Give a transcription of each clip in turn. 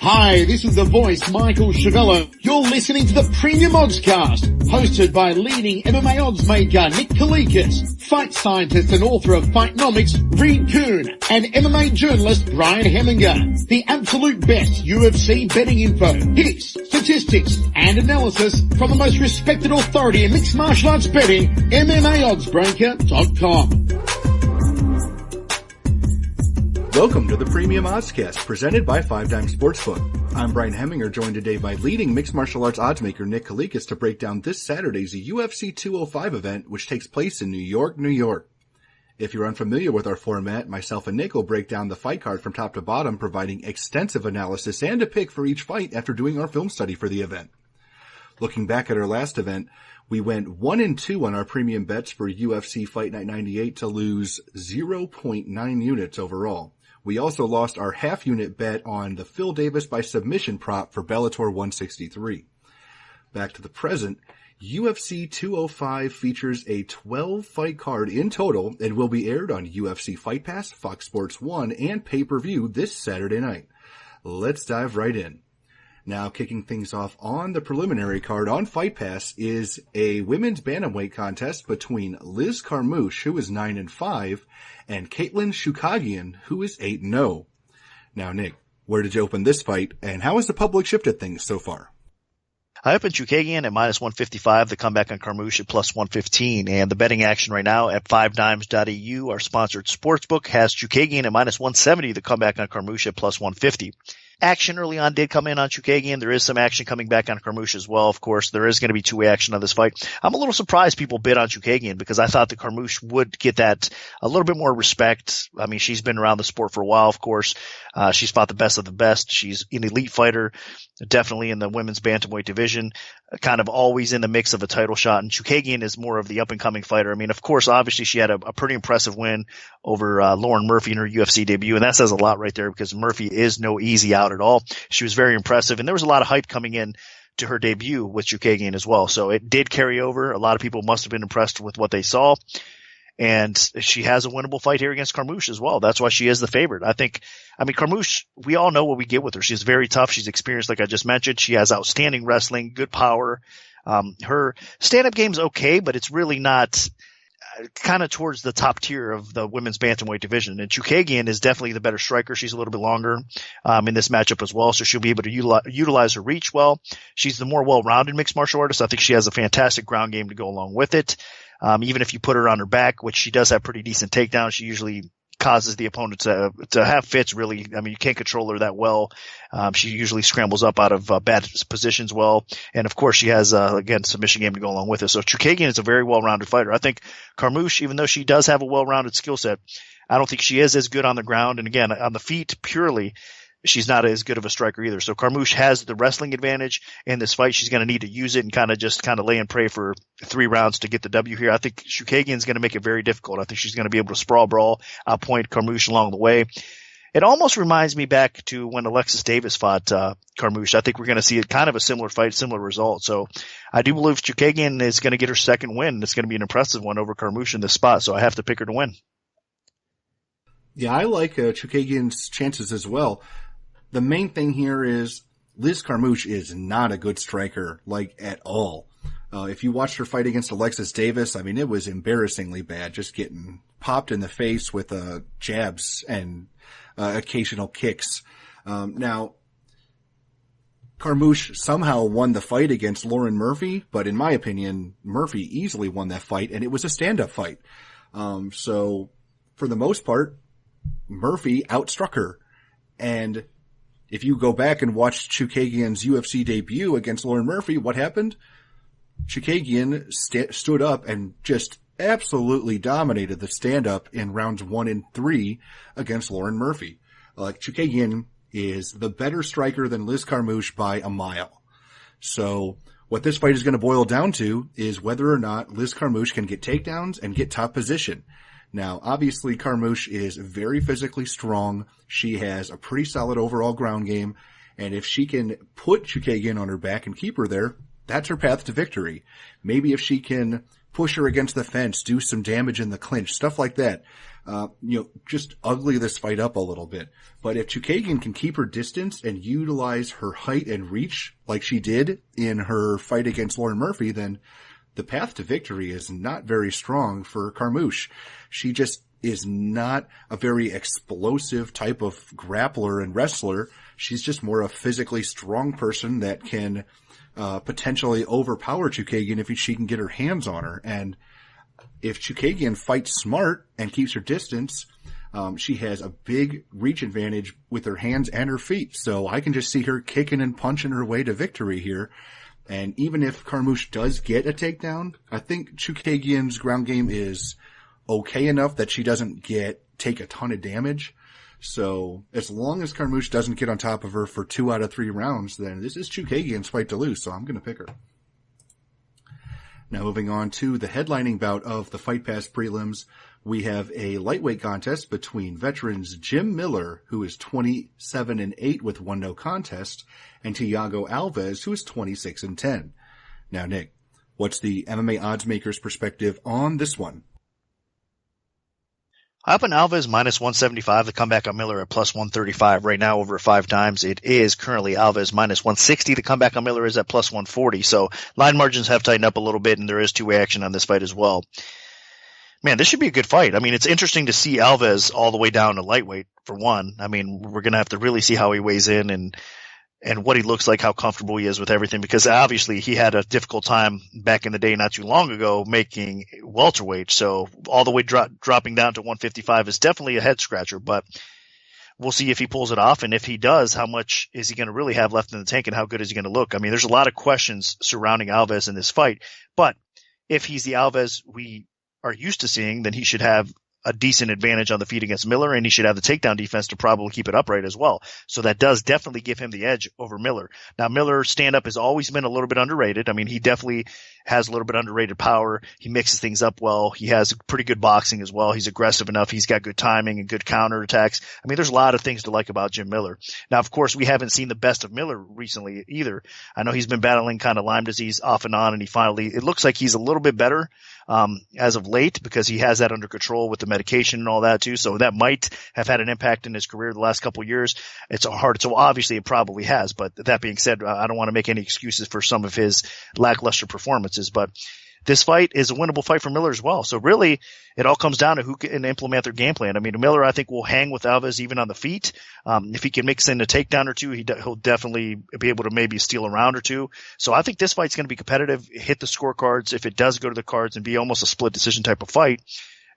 Hi, this is the voice, Michael Chavello. You're listening to the Premium Oddscast, hosted by leading MMA odds maker Nick Kalikas, fight scientist and author of Fightnomics Reed Kuhn, and MMA journalist Brian Heminger. The absolute best UFC betting info, picks, statistics, and analysis from the most respected authority in mixed martial arts betting, MMAoddsbreaker.com. Welcome to the Premium Oddscast, presented by 5 Dime Sportsbook. I'm Brian Heminger, joined today by leading mixed martial arts oddsmaker Nick Kalikas to break down this Saturday's UFC 205 event, which takes place in New York, New York. If you're unfamiliar with our format, myself and Nick will break down the fight card from top to bottom, providing extensive analysis and a pick for each fight after doing our film study for the event. Looking back at our last event, we went 1-2 on our premium bets for UFC Fight Night 98 to lose 0.9 units overall. We also lost our half-unit bet on the Phil Davis by submission prop for Bellator 163. Back to the present, UFC 205 features a 12-fight card in total and will be aired on UFC Fight Pass, Fox Sports 1, and pay-per-view this Saturday night. Let's dive right in. Now, kicking things off on the preliminary card on Fight Pass is a women's bantamweight contest between Liz Carmouche, who is 9-5, and Caitlin Chookagian, who is 8-0. Now, Nick, where did you open this fight, and how has the public shifted things so far? I opened Chookagian at minus 155, the comeback on Carmouche at plus 115, and the betting action right now at 5dimes.eu, our sponsored sportsbook, has Chookagian at minus 170, the comeback on Carmouche at plus 150. Action early on did come in on Chookagian. There is some action coming back on Carmouche as well. Of course, there is going to be two-way action on this fight. I'm a little surprised people bid on Chookagian because I thought that Carmouche would get that a little bit more respect. I mean, she's been around the sport for a while, of course. She's fought the best of the best. She's an elite fighter, definitely in the women's bantamweight division, kind of always in the mix of a title shot. And Chookagian is more of the up-and-coming fighter. I mean, of course, obviously she had a pretty impressive win over Lauren Murphy in her UFC debut, and that says a lot right there because Murphy is no easy out at all. She was very impressive, and there was a lot of hype coming in to her debut with Chookagian as well. So it did carry over. A lot of people must have been impressed with what they saw. And she has a winnable fight here against Carmouche as well. That's why she is the favorite. Carmouche, we all know what we get with her. She's very tough. She's experienced, like I just mentioned. She has outstanding wrestling, good power. Her stand-up game's okay, but it's really not kind of towards the top tier of the women's bantamweight division. And Chookagian is definitely the better striker. She's a little bit longer in this matchup as well, so she'll be able to utilize her reach well. She's the more well-rounded mixed martial artist. I think she has a fantastic ground game to go along with it. Even if you put her on her back, which she does have pretty decent takedowns, she usually causes the opponent to have fits, really. I mean, you can't control her that well. She usually scrambles up out of bad positions well. And of course, she has, again, submission game to go along with it. So Chookagian is a very well-rounded fighter. I think Carmouche, even though she does have a well-rounded skill set, I don't think she is as good on the ground. And again, on the feet purely, she's not as good of a striker either. So Carmouche has the wrestling advantage in this fight. She's going to need to use it and kind of lay and pray for 3 rounds to get the W here. I think Chookagian's going to make it very difficult. I think she's going to be able to sprawl brawl, outpoint Carmouche along the way. It almost reminds me back to when Alexis Davis fought Carmouche. I think we're going to see kind of a similar fight, similar result. So I do believe Chookagian is going to get her second win. It's going to be an impressive one over Carmouche in this spot. So I have to pick her to win. Yeah, I like Chookagian's chances as well. The main thing here is Liz Carmouche is not a good striker, at all. If you watched her fight against Alexis Davis, I mean, it was embarrassingly bad, just getting popped in the face with jabs and occasional kicks. Now, Carmouche somehow won the fight against Lauren Murphy, but in my opinion, Murphy easily won that fight, and it was a stand-up fight. So, for the most part, Murphy outstruck her. And if you go back and watch Chookagian's UFC debut against Lauren Murphy, what happened? Chookagian stood up and just absolutely dominated the stand-up in rounds 1 and 3 against Lauren Murphy. Chookagian is the better striker than Liz Carmouche by a mile. So what this fight is going to boil down to is whether or not Liz Carmouche can get takedowns and get top position. Now, obviously, Carmouche is very physically strong. She has a pretty solid overall ground game. And if she can put Chookagian on her back and keep her there, that's her path to victory. Maybe if she can push her against the fence, do some damage in the clinch, stuff like that. just ugly this fight up a little bit. But if Chookagian can keep her distance and utilize her height and reach like she did in her fight against Lauren Murphy, then the path to victory is not very strong for Carmouche. She just is not a very explosive type of grappler and wrestler. She's just more a physically strong person that can potentially overpower Chookagian if she can get her hands on her. And if Chookagian fights smart and keeps her distance, she has a big reach advantage with her hands and her feet. So I can just see her kicking and punching her way to victory here. And even if Carmouche does get a takedown, I think Chookagian's ground game is okay enough that she doesn't take a ton of damage. So as long as Carmouche doesn't get on top of her for 2 out of 3 rounds, then this is Chookagian's fight to lose. So I'm going to pick her. Now moving on to the headlining bout of the Fight Pass prelims, we have a lightweight contest between veterans Jim Miller, who is 27-8 with 1 no contest, and Thiago Alves, who is 26-10. Now, Nick, what's the MMA oddsmaker's perspective on this one? I up on Alves minus 175, the comeback on Miller at plus 135 right now over 5 times. It is currently Alves minus 160. The comeback on Miller is at plus 140. So line margins have tightened up a little bit, and there is 2-way action on this fight as well. Man, this should be a good fight. I mean, it's interesting to see Alves all the way down to lightweight for one. I mean, we're going to have to really see how he weighs in and what he looks like, how comfortable he is with everything, because obviously he had a difficult time back in the day not too long ago making welterweight. So all the way dropping down to 155 is definitely a head scratcher, but we'll see if he pulls it off. And if he does, how much is he going to really have left in the tank and how good is he going to look? I mean, there's a lot of questions surrounding Alves in this fight, but if he's the Alves we are used to seeing, then he should have a decent advantage on the feet against Miller, and he should have the takedown defense to probably keep it upright as well. So that does definitely give him the edge over Miller. Now, Miller's stand-up has always been a little bit underrated. I mean, he definitely has a little bit underrated power. He mixes things up well. He has pretty good boxing as well. He's aggressive enough. He's got good timing and good counterattacks. I mean, there's a lot of things to like about Jim Miller. Now, of course, we haven't seen the best of Miller recently either. I know he's been battling kind of Lyme disease off and on, and it looks like he's a little bit better as of late because he has that under control with the medication and all that too. So that might have had an impact in his career the last couple of years. So obviously it probably has, but that being said, I don't want to make any excuses for some of his lackluster performances, but this fight is a winnable fight for Miller as well. So really it all comes down to who can implement their game plan. I mean, Miller, I think, will hang with Alves even on the feet. If he can mix in a takedown or two, he'll definitely be able to maybe steal a round or two. So I think this fight's going to be competitive, hit the scorecards if it does go to the cards and be almost a split decision type of fight.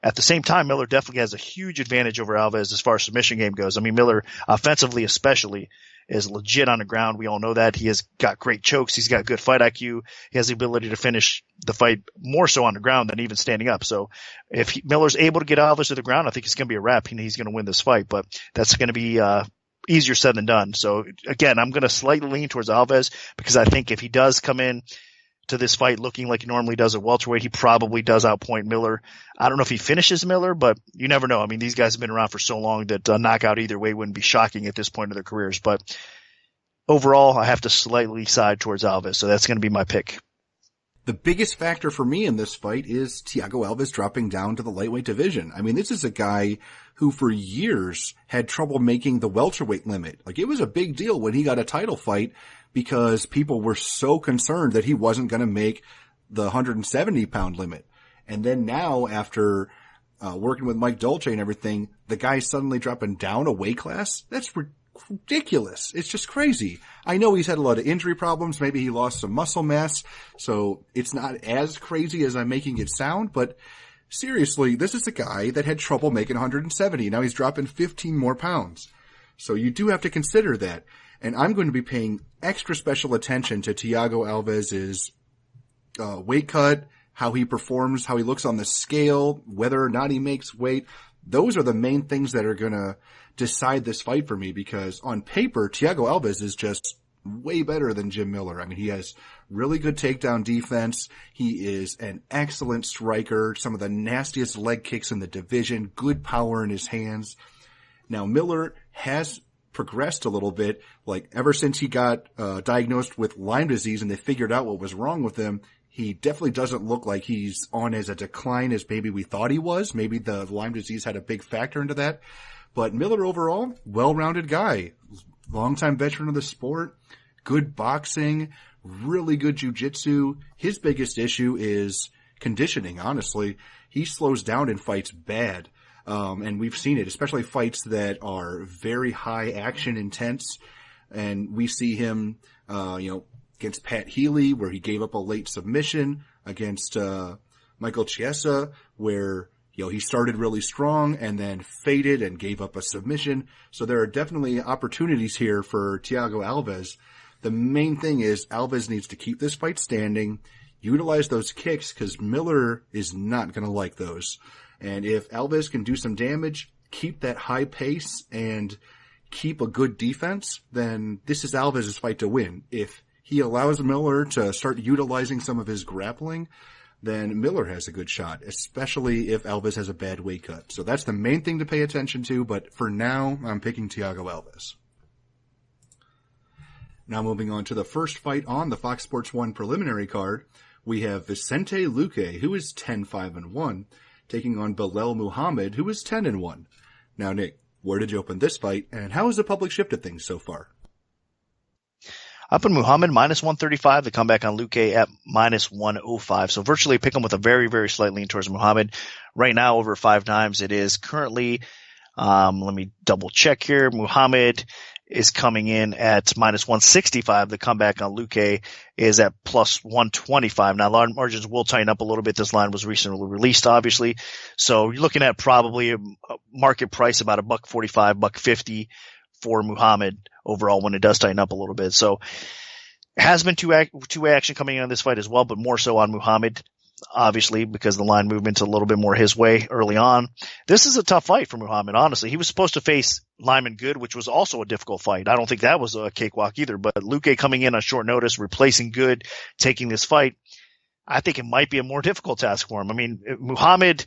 At the same time, Miller definitely has a huge advantage over Alves as far as submission game goes. I mean, Miller, offensively especially, is legit on the ground. We all know that. He has got great chokes. He's got good fight IQ. He has the ability to finish the fight more so on the ground than even standing up. So if Miller's able to get Alves to the ground, I think it's going to be a wrap. He's going to win this fight, but that's going to be easier said than done. So again, I'm going to slightly lean towards Alves because I think if he does come in to this fight looking like he normally does at welterweight, he probably does outpoint Miller. I don't know if he finishes Miller, but you never know. I mean, these guys have been around for so long that a knockout either way wouldn't be shocking at this point of their careers. But overall, I have to slightly side towards Alves, so that's going to be my pick. The biggest factor for me in this fight is Thiago Alves dropping down to the lightweight division. I mean, this is a guy who for years had trouble making the welterweight limit. Like, it was a big deal when he got a title fight because people were so concerned that he wasn't going to make the 170-pound limit. And then now, after working with Mike Dolce and everything, the guy's suddenly dropping down a weight class? That's ridiculous. It's just crazy. I know he's had a lot of injury problems. Maybe he lost some muscle mass, so it's not as crazy as I'm making it sound, but seriously, this is a guy that had trouble making 170. Now he's dropping 15 more pounds. So you do have to consider that. And I'm going to be paying extra special attention to Thiago Alves' weight cut, how he performs, how he looks on the scale, whether or not he makes weight. Those are the main things that are going to decide this fight for me, because on paper, Thiago Alves is just way better than Jim Miller. I mean, he has really good takedown defense. He is an excellent striker, some of the nastiest leg kicks in the division, good power in his hands. Now, Miller has progressed a little bit, like ever since he got diagnosed with Lyme disease and they figured out what was wrong with him. He definitely doesn't look like he's on as a decline as maybe we thought he was. Maybe the Lyme disease had a big factor into that. But Miller overall, well-rounded guy. Longtime veteran of the sport. Good boxing. Really good jiu-jitsu. His biggest issue is conditioning, honestly. He slows down in fights bad. And we've seen it, especially fights that are very high action intense. And we see him, against Pat Healy, where he gave up a late submission, against Michael Chiesa, where he started really strong and then faded and gave up a submission. So there are definitely opportunities here for Thiago Alves. The main thing is Alves needs to keep this fight standing, utilize those kicks, because Miller is not going to like those. And if Alves can do some damage, keep that high pace, and keep a good defense, then this is Alves' fight to win. If he allows Miller to start utilizing some of his grappling, then Miller has a good shot, especially if Alves has a bad weight cut. So that's the main thing to pay attention to, but for now, I'm picking Thiago Alves. Now moving on to the first fight on the Fox Sports 1 preliminary card, we have Vicente Luque, who is 10-5-1, taking on Belal Muhammad, who is 10-1. Now, Nick, where did you open this fight, and how has the public shifted things so far? Up in Muhammad, minus 135. The comeback on Luque at minus 105. So virtually pick him with a very, very slight lean towards Muhammad. Right now, over 5 times, it is currently, let me double check here. Muhammad is coming in at minus 165. The comeback on Luque is at plus 125. Now, margins will tighten up a little bit. This line was recently released, obviously. So you're looking at probably a market price about $1.45, $1.50 for Muhammad overall when it does tighten up a little bit. So has been two-way action coming in on this fight as well, but more so on Muhammad, obviously, because the line movement's a little bit more his way early on. This is a tough fight for Muhammad, honestly. He was supposed to face Lyman Good, which was also a difficult fight. I don't think that was a cakewalk either, but Luque coming in on short notice, replacing Good, taking this fight, I think it might be a more difficult task for him. I mean, Muhammad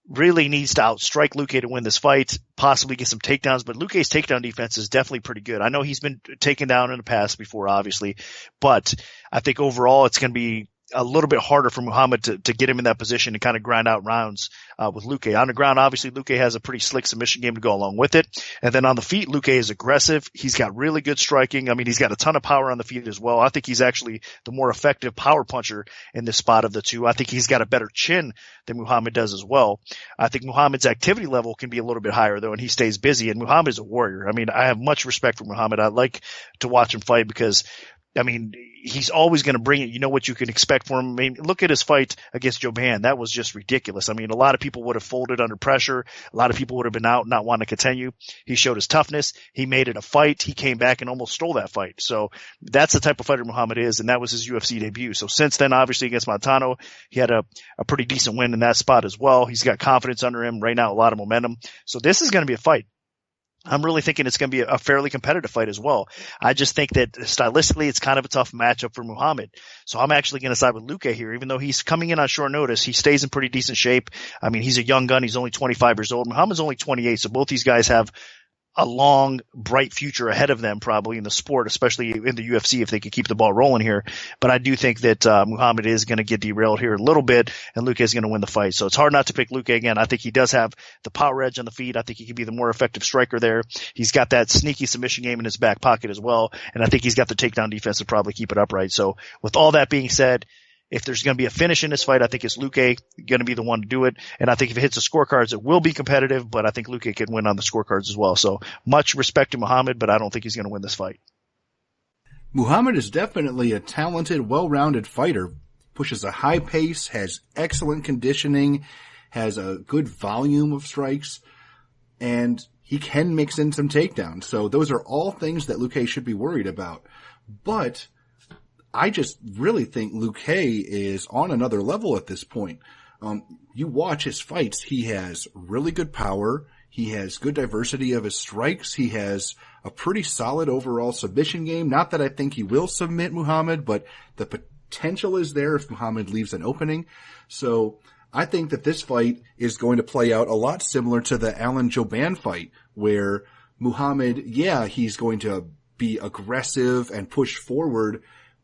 really needs to outstrike Luque to win this fight, possibly get some takedowns, but Luque's takedown defense is definitely pretty good. I know he's been taken down in the past before, obviously, but I think overall it's going to be a little bit harder for Muhammad to get him in that position and kind of grind out rounds with Luque. On the ground, obviously, Luque has a pretty slick submission game to go along with it. And then on the feet, Luque is aggressive. He's got really good striking. I mean, he's got a ton of power on the feet as well. I think he's actually the more effective power puncher in this spot of the two. I think he's got a better chin than Muhammad does as well. I think Muhammad's activity level can be a little bit higher, though, and he stays busy. And Muhammad is a warrior. I mean, I have much respect for Muhammad. I like to watch him fight because, I mean, he's always going to bring it. You know what you can expect from him. I mean, look at his fight against Joban. That was just ridiculous. I mean, a lot of people would have folded under pressure. A lot of people would have been out, not wanting to continue. He showed his toughness. He made it a fight. He came back and almost stole that fight. So that's the type of fighter Muhammad is, and that was his UFC debut. So since then, obviously, against Montano, he had a pretty decent win in that spot as well. He's got confidence under him right now, a lot of momentum. So this is going to be a fight. I'm really thinking it's going to be a fairly competitive fight as well. I just think that stylistically it's kind of a tough matchup for Muhammad. So I'm actually going to side with Luque here. Even though he's coming in on short notice, he stays in pretty decent shape. I mean, he's a young gun. He's only 25 years old. Muhammad's only 28. So both these guys have a long, bright future ahead of them probably in the sport, especially in the UFC if they could keep the ball rolling here. But I do think that Muhammad is going to get derailed here a little bit, and Luque is going to win the fight. So it's hard not to pick Luque again. I think he does have the power edge on the feet. I think he can be the more effective striker there. He's got that sneaky submission game in his back pocket as well, and I think he's got the takedown defense to probably keep it upright. So with all that being said, if there's going to be a finish in this fight, I think it's Luque going to be the one to do it. And I think if it hits the scorecards, it will be competitive, but I think Luque could win on the scorecards as well. So much respect to Muhammad, but I don't think he's going to win this fight. Muhammad is definitely a talented, well-rounded fighter. Pushes a high pace, has excellent conditioning, has a good volume of strikes, and he can mix in some takedowns. So those are all things that Luque should be worried about. But I just really think Luque is on another level at this point. You watch his fights, he has really good power. He has good diversity of his strikes. He has a pretty solid overall submission game. Not that I think he will submit Muhammad, but the potential is there if Muhammad leaves an opening. So I think that this fight is going to play out a lot similar to the Alan Jouban fight, where Muhammad, he's going to be aggressive and push forward,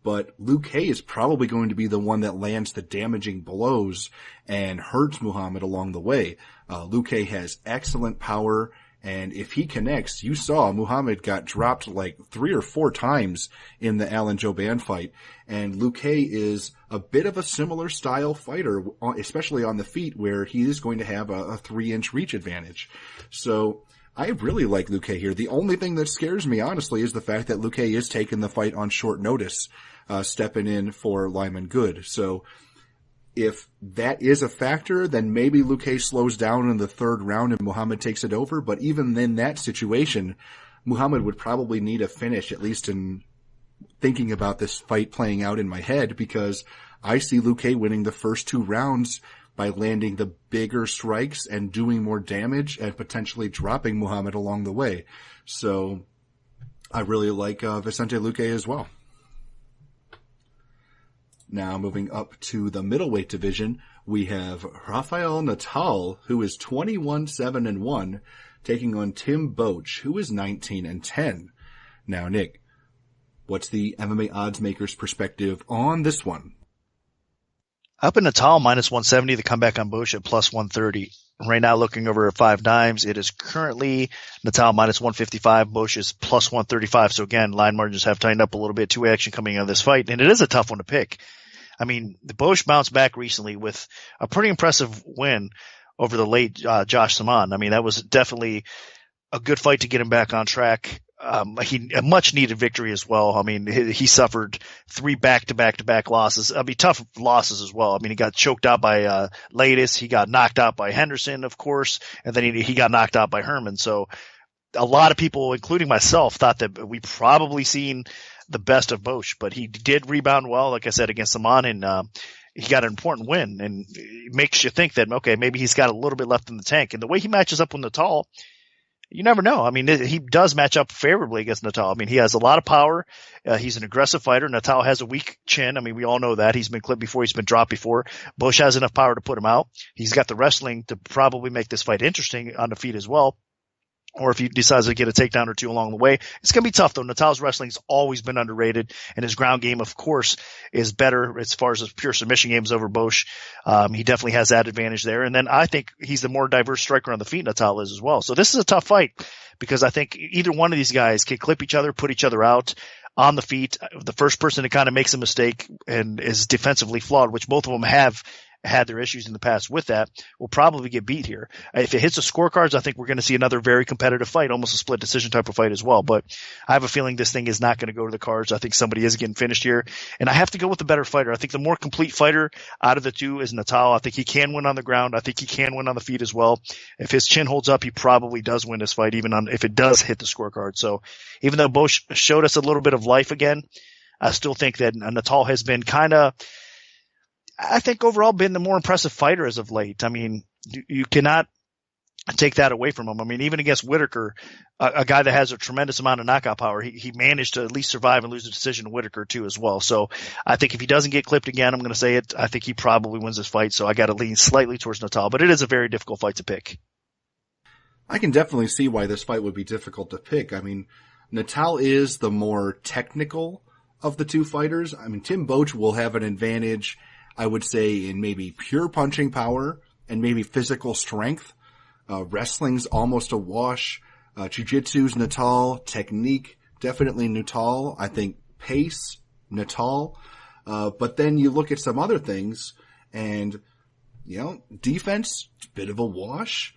but Luke Hay is probably going to be the one that lands the damaging blows and hurts Muhammad along the way. Luke Hay has excellent power, and if he connects, you saw Muhammad got dropped like 3 or 4 times in the Alan Jouban fight, and Luke Hay is a bit of a similar style fighter, especially on the feet, where he is going to have a 3-inch reach advantage. So I really like Luque here. The only thing that scares me, honestly, is the fact that Luque is taking the fight on short notice, stepping in for Lyman Good. So if that is a factor, then maybe Luque slows down in the 3rd round and Muhammad takes it over. But even in that situation, Muhammad would probably need a finish, at least in thinking about this fight playing out in my head, because I see Luque winning the first 2 rounds by landing the bigger strikes and doing more damage and potentially dropping Muhammad along the way. So I really like Vicente Luque as well. Now moving up to the middleweight division, we have Rafael Natal, who is 21-7-1, taking on Tim Boetsch, who is 19-10. Now, Nick, what's the MMA odds maker's perspective on this one? Up in Natal, minus 170, the comeback on Boetsch at plus 130. Right now, looking over at 5 dimes, it is currently Natal minus 155, Boetsch is plus 135. So again, line margins have tightened up a little bit, 2 action coming out of this fight, and it is a tough one to pick. I mean, the Boetsch bounced back recently with a pretty impressive win over the late Josh Saman. I mean, that was definitely a good fight to get him back on track. A much needed victory as well. I mean, he suffered 3 back-to-back losses. I mean, tough losses as well. I mean, he got choked out by Lattis. He got knocked out by Henderson, of course, and then he got knocked out by Herman. So a lot of people, including myself, thought that we probably seen the best of Boetsch, but he did rebound well, like I said, against Saman, and he got an important win, and it makes you think that, okay, maybe he's got a little bit left in the tank. And the way he matches up with Natal, you never know. I mean, he does match up favorably against Natal. I mean, he has a lot of power. He's an aggressive fighter. Natal has a weak chin. I mean, we all know that. He's been clipped before. He's been dropped before. Boetsch has enough power to put him out. He's got the wrestling to probably make this fight interesting on the feet as well. Or if he decides to get a takedown or 2 along the way. It's going to be tough, though. Natal's wrestling's always been underrated, and his ground game, of course, is better as far as his pure submission games over Boetsch. He definitely has that advantage there. And then I think he's the more diverse striker on the feet, Natal is as well. So this is a tough fight because I think either one of these guys can clip each other, put each other out on the feet. The first person that kind of makes a mistake and is defensively flawed, which both of them have had their issues in the past with that, will probably get beat here. If it hits the scorecards, I think we're going to see another very competitive fight, almost a split decision type of fight as well. But I have a feeling this thing is not going to go to the cards. I think somebody is getting finished here. And I have to go with the better fighter. I think the more complete fighter out of the 2 is Natal. I think he can win on the ground. I think he can win on the feet as well. If his chin holds up, he probably does win this fight, even if it does hit the scorecard. So even though Boetsch showed us a little bit of life again, I still think that Natal has been I think overall been the more impressive fighter as of late. I mean, you cannot take that away from him. I mean, even against Whitaker, a guy that has a tremendous amount of knockout power, he managed to at least survive and lose a decision to Whitaker too as well. So I think if he doesn't get clipped again, I'm going to say it, I think he probably wins this fight. So I got to lean slightly towards Natal, but it is a very difficult fight to pick. I can definitely see why this fight would be difficult to pick. I mean, Natal is the more technical of the 2 fighters. I mean, Tim Boetsch will have an advantage, I would say, in maybe pure punching power and maybe physical strength. Wrestling's almost a wash. Jiu-jitsu's Natal. Technique, definitely Natal. I think pace, Natal. But then you look at some other things and, defense, it's a bit of a wash.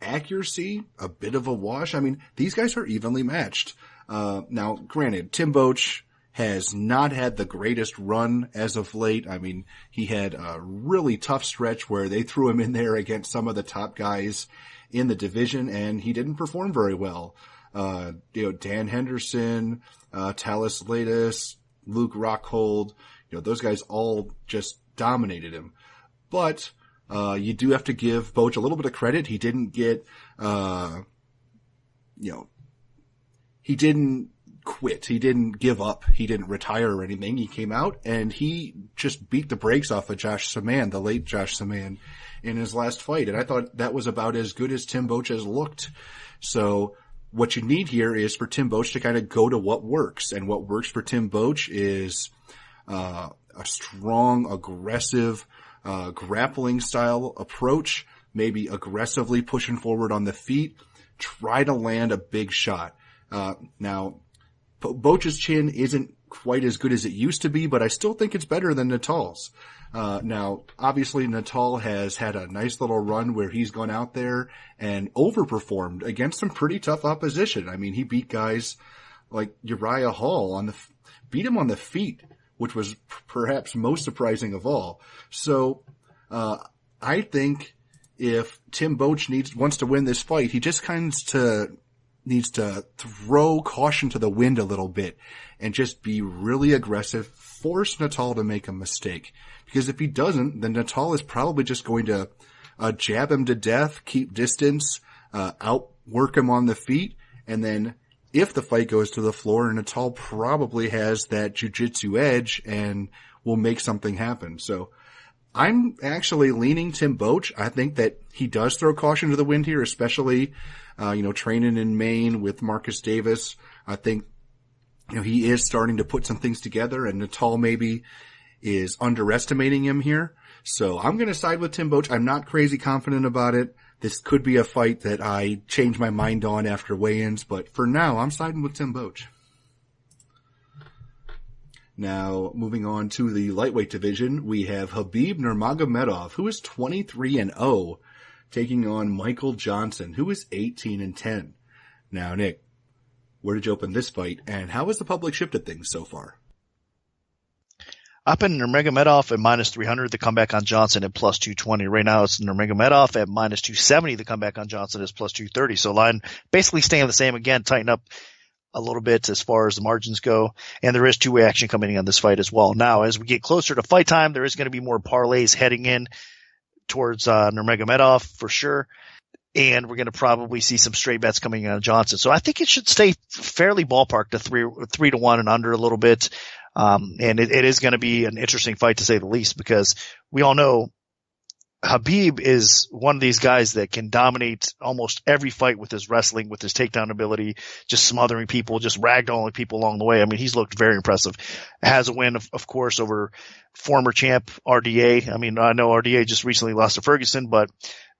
Accuracy, a bit of a wash. I mean, these guys are evenly matched. Now, granted, Tim Boetsch has not had the greatest run as of late. I mean, he had a really tough stretch where they threw him in there against some of the top guys in the division, and he didn't perform very well. Dan Henderson, Talis Lattis, Luke Rockhold, those guys all just dominated him. But you do have to give Boetsch a little bit of credit. He didn't get, he didn't quit. He didn't give up. He didn't retire or anything. He came out and he just beat the brakes off of Josh Saman, the late Josh Saman, in his last fight. And I thought that was about as good as Tim Boetsch has looked. So what you need here is for Tim Boetsch to kind of go to what works. And what works for Tim Boetsch is a strong, aggressive, grappling style approach, maybe aggressively pushing forward on the feet, try to land a big shot. Now, Boetsch's chin isn't quite as good as it used to be, but I still think it's better than Natal's. Now, obviously Natal has had a nice little run where he's gone out there and overperformed against some pretty tough opposition. I mean, he beat guys like Uriah Hall beat him on the feet, which was perhaps most surprising of all. So, I think if Tim Boetsch wants to win this fight, he just needs to throw caution to the wind a little bit and just be really aggressive, force Natal to make a mistake. Because if he doesn't, then Natal is probably just going to jab him to death, keep distance, outwork him on the feet, and then if the fight goes to the floor, Natal probably has that jiu-jitsu edge and will make something happen. So I'm actually leaning Tim Boetsch. I think that he does throw caution to the wind here, especially, training in Maine with Marcus Davis. I think, he is starting to put some things together, and Natal maybe is underestimating him here. So I'm going to side with Tim Boetsch. I'm not crazy confident about it. This could be a fight that I change my mind on after weigh-ins, but for now, I'm siding with Tim Boetsch. Now, moving on to the lightweight division, we have Khabib Nurmagomedov, who is 23-0, taking on Michael Johnson, who is 18-10. Now, Nick, where did you open this fight, and how has the public shifted things so far? Up in Nurmagomedov at minus 300, the comeback on Johnson at plus 220. Right now it's Nurmagomedov at minus 270, the comeback on Johnson is plus 230. So line basically staying the same again, tighten up a little bit as far as the margins go. And there is two-way action coming in on this fight as well. Now, as we get closer to fight time, there is going to be more parlays heading in towards Nurmagomedov for sure. And we're going to probably see some straight bets coming in on Johnson. So I think it should stay fairly ballpark to 3-1 and under a little bit. And it is going to be an interesting fight to say the least, because we all know Khabib is one of these guys that can dominate almost every fight with his wrestling, with his takedown ability, just smothering people, just ragdolling people along the way. I mean, he's looked very impressive. Has a win, of course, over former champ RDA. I mean, I know RDA just recently lost to Ferguson, but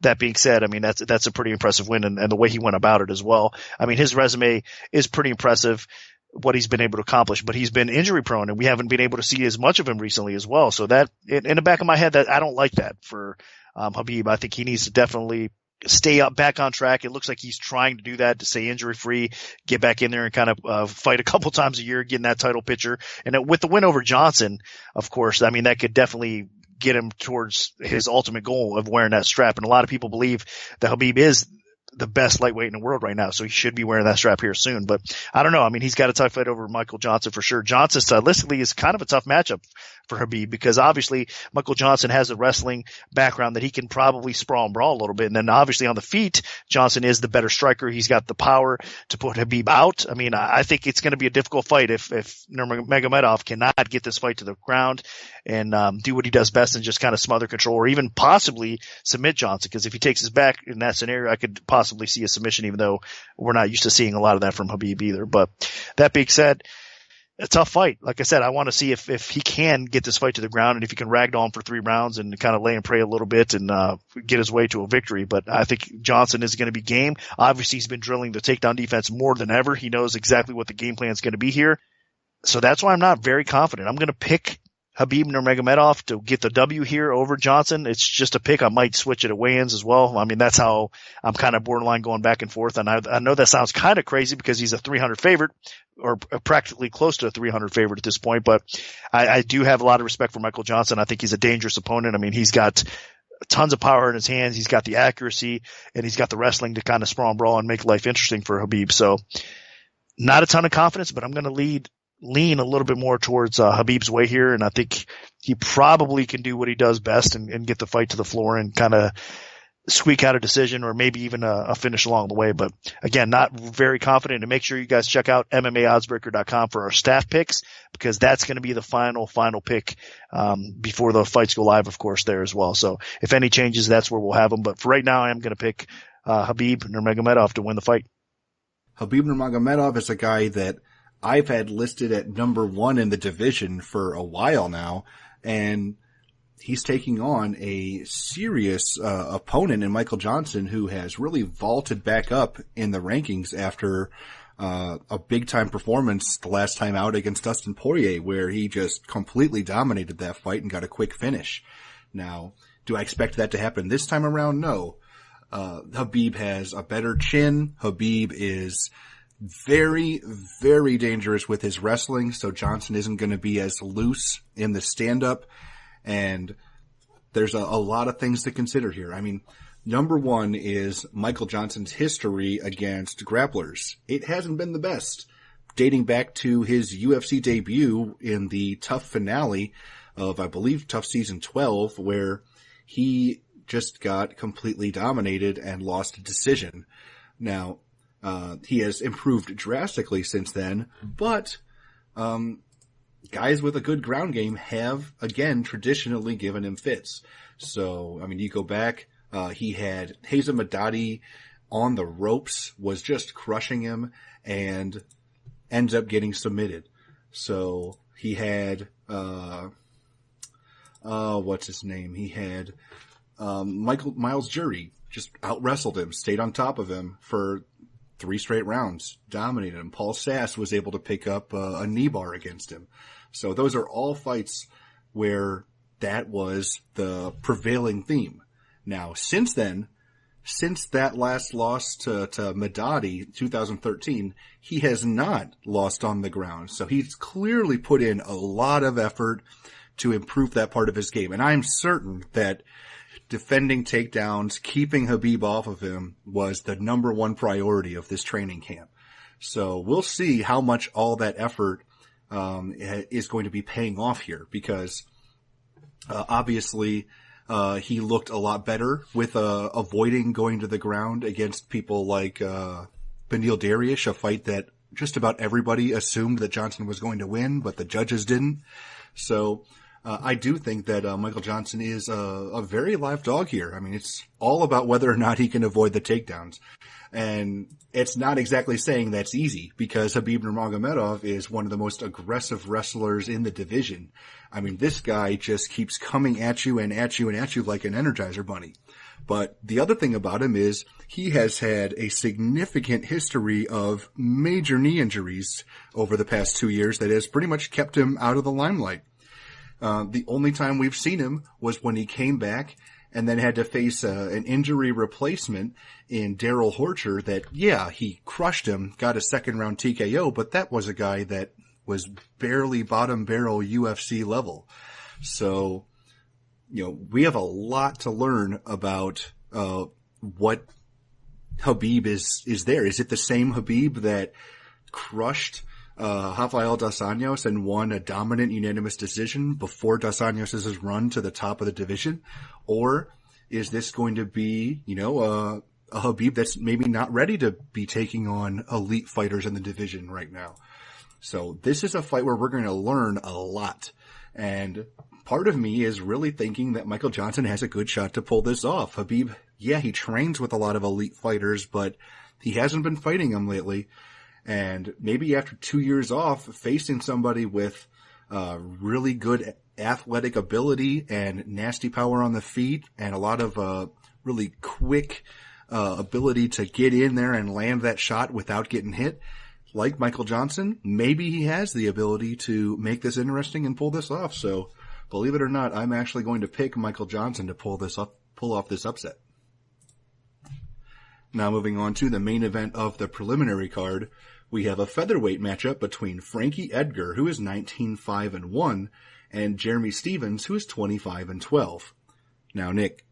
that being said, I mean, that's a pretty impressive win, and the way he went about it as well. I mean, his resume is pretty impressive, what he's been able to accomplish, but he's been injury prone, and we haven't been able to see as much of him recently as well. So that, in the back of my head, that I don't like that for Khabib. I think he needs to definitely stay back on track. It looks like he's trying to do that, to stay injury free, get back in there and kind of fight a couple times a year, get in that title picture. And with the win over Johnson, of course, I mean, that could definitely get him towards his ultimate goal of wearing that strap. And a lot of people believe that Khabib is the best lightweight in the world right now, so he should be wearing that strap here soon. But I don't know. I mean, he's got a tough fight over Michael Johnson for sure. Johnson stylistically is kind of a tough matchup for Khabib, because obviously Michael Johnson has a wrestling background that he can probably sprawl and brawl a little bit. And then obviously on the feet, Johnson is the better striker. He's got the power to put Khabib out. I mean, I think it's going to be a difficult fight if Nurmagomedov cannot get this fight to the ground and do what he does best and just kind of smother, control, or even possibly submit Johnson. Because if he takes his back in that scenario, I could possibly see a submission, even though we're not used to seeing a lot of that from Khabib either. But that being said, a tough fight. Like I said, I want to see if he can get this fight to the ground, and if he can ragdoll him for 3 rounds and kind of lay and pray a little bit and get his way to a victory. But I think Johnson is going to be game. Obviously, he's been drilling the takedown defense more than ever. He knows exactly what the game plan is going to be here. So that's why I'm not very confident. I'm going to pick Khabib Nurmagomedov to get the W here over Johnson. It's just a pick. I might switch it at weigh-ins as well. I mean, that's how I'm kind of borderline going back and forth. And I know that sounds kind of crazy because he's a 300 favorite, or practically close to a 300 favorite at this point. But I do have a lot of respect for Michael Johnson. I think he's a dangerous opponent. I mean, he's got tons of power in his hands. He's got the accuracy, and he's got the wrestling to kind of sprawl and brawl and make life interesting for Khabib. So not a ton of confidence, but I'm going to lean a little bit more towards Khabib's way here, and I think he probably can do what he does best and get the fight to the floor and kind of squeak out a decision, or maybe even a finish along the way. But again, not very confident. And make sure you guys check out MMAoddsbreaker.com for our staff picks, because that's going to be the final pick before the fights go live, of course, there as well. So if any changes, that's where we'll have them. But for right now, I am going to pick Khabib Nurmagomedov to win the fight. Khabib Nurmagomedov is a guy that I've had listed at number 1 in the division for a while now, and he's taking on a serious opponent in Michael Johnson, who has really vaulted back up in the rankings after a big-time performance the last time out against Dustin Poirier, where he just completely dominated that fight and got a quick finish. Now, do I expect that to happen this time around? No. Khabib has a better chin. Khabib is very, very dangerous with his wrestling, so Johnson isn't going to be as loose in the stand-up. And there's a lot of things to consider here. I mean, number 1 is Michael Johnson's history against grapplers. It hasn't been the best, dating back to his UFC debut in the TUF finale of, I believe, TUF Season 12, where he just got completely dominated and lost a decision. Now, he has improved drastically since then, but guys with a good ground game have, again, traditionally given him fits. So, I mean, you go back, he had Hazem Haddadi on the ropes, was just crushing him, and ends up getting submitted. So, he had, what's his name? He had Miles Jury just out-wrestled him, stayed on top of him for 3 straight rounds, dominated him. Paul Sass was able to pick up a knee bar against him. So those are all fights where that was the prevailing theme. Now, since then, since that last loss to Haddadi, 2013, he has not lost on the ground. So he's clearly put in a lot of effort to improve that part of his game. And I'm certain that defending takedowns, keeping Khabib off of him was the number 1 priority of this training camp. So we'll see how much all that effort is going to be paying off here, because obviously he looked a lot better with avoiding going to the ground against people like Beneil Dariush, a fight that just about everybody assumed that Johnson was going to win, but the judges didn't. So I do think that Michael Johnson is a very live dog here. I mean, it's all about whether or not he can avoid the takedowns. And it's not exactly saying that's easy, because Khabib Nurmagomedov is one of the most aggressive wrestlers in the division. I mean, this guy just keeps coming at you and at you and at you like an Energizer bunny. But the other thing about him is he has had a significant history of major knee injuries over the past 2 years that has pretty much kept him out of the limelight. The only time we've seen him was when he came back and then had to face an injury replacement in Daryl Horcher that, yeah, he crushed him, got a 2nd-round TKO, but that was a guy that was barely bottom barrel UFC level. So, you know, we have a lot to learn about what Khabib is there. Is it the same Khabib that crushed Rafael Dos Anjos and won a dominant unanimous decision before Dos Anjos' run to the top of the division? Or is this going to be, you know, a Khabib that's maybe not ready to be taking on elite fighters in the division right now? So this is a fight where we're going to learn a lot. And part of me is really thinking that Michael Johnson has a good shot to pull this off. Khabib, yeah, he trains with a lot of elite fighters, but he hasn't been fighting them lately. And maybe after 2 years off, facing somebody with really good athletic ability and nasty power on the feet and a lot of really quick ability to get in there and land that shot without getting hit, like Michael Johnson, maybe he has the ability to make this interesting and pull this off. So, believe it or not, I'm actually going to pick Michael Johnson to pull off this upset. Now moving on to the main event of the preliminary card, we have a featherweight matchup between Frankie Edgar, who is 19-5-1, and Jeremy Stephens, who is 25-12. Now, Nick,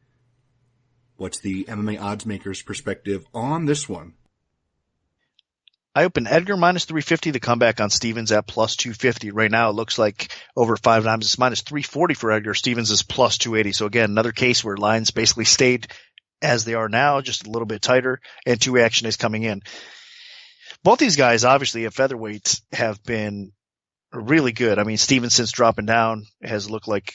what's the MMA Oddsmaker's perspective on this one? I open Edgar minus 350, the comeback on Stephens at plus 250. Right now, it looks like over 5 times it's minus 340 for Edgar. Stephens is plus 280. So again, another case where lines basically stayed as they are now, just a little bit tighter, and 2 action is coming in. Both these guys, obviously, at featherweights have been really good. I mean, Stephens, since dropping down, has looked like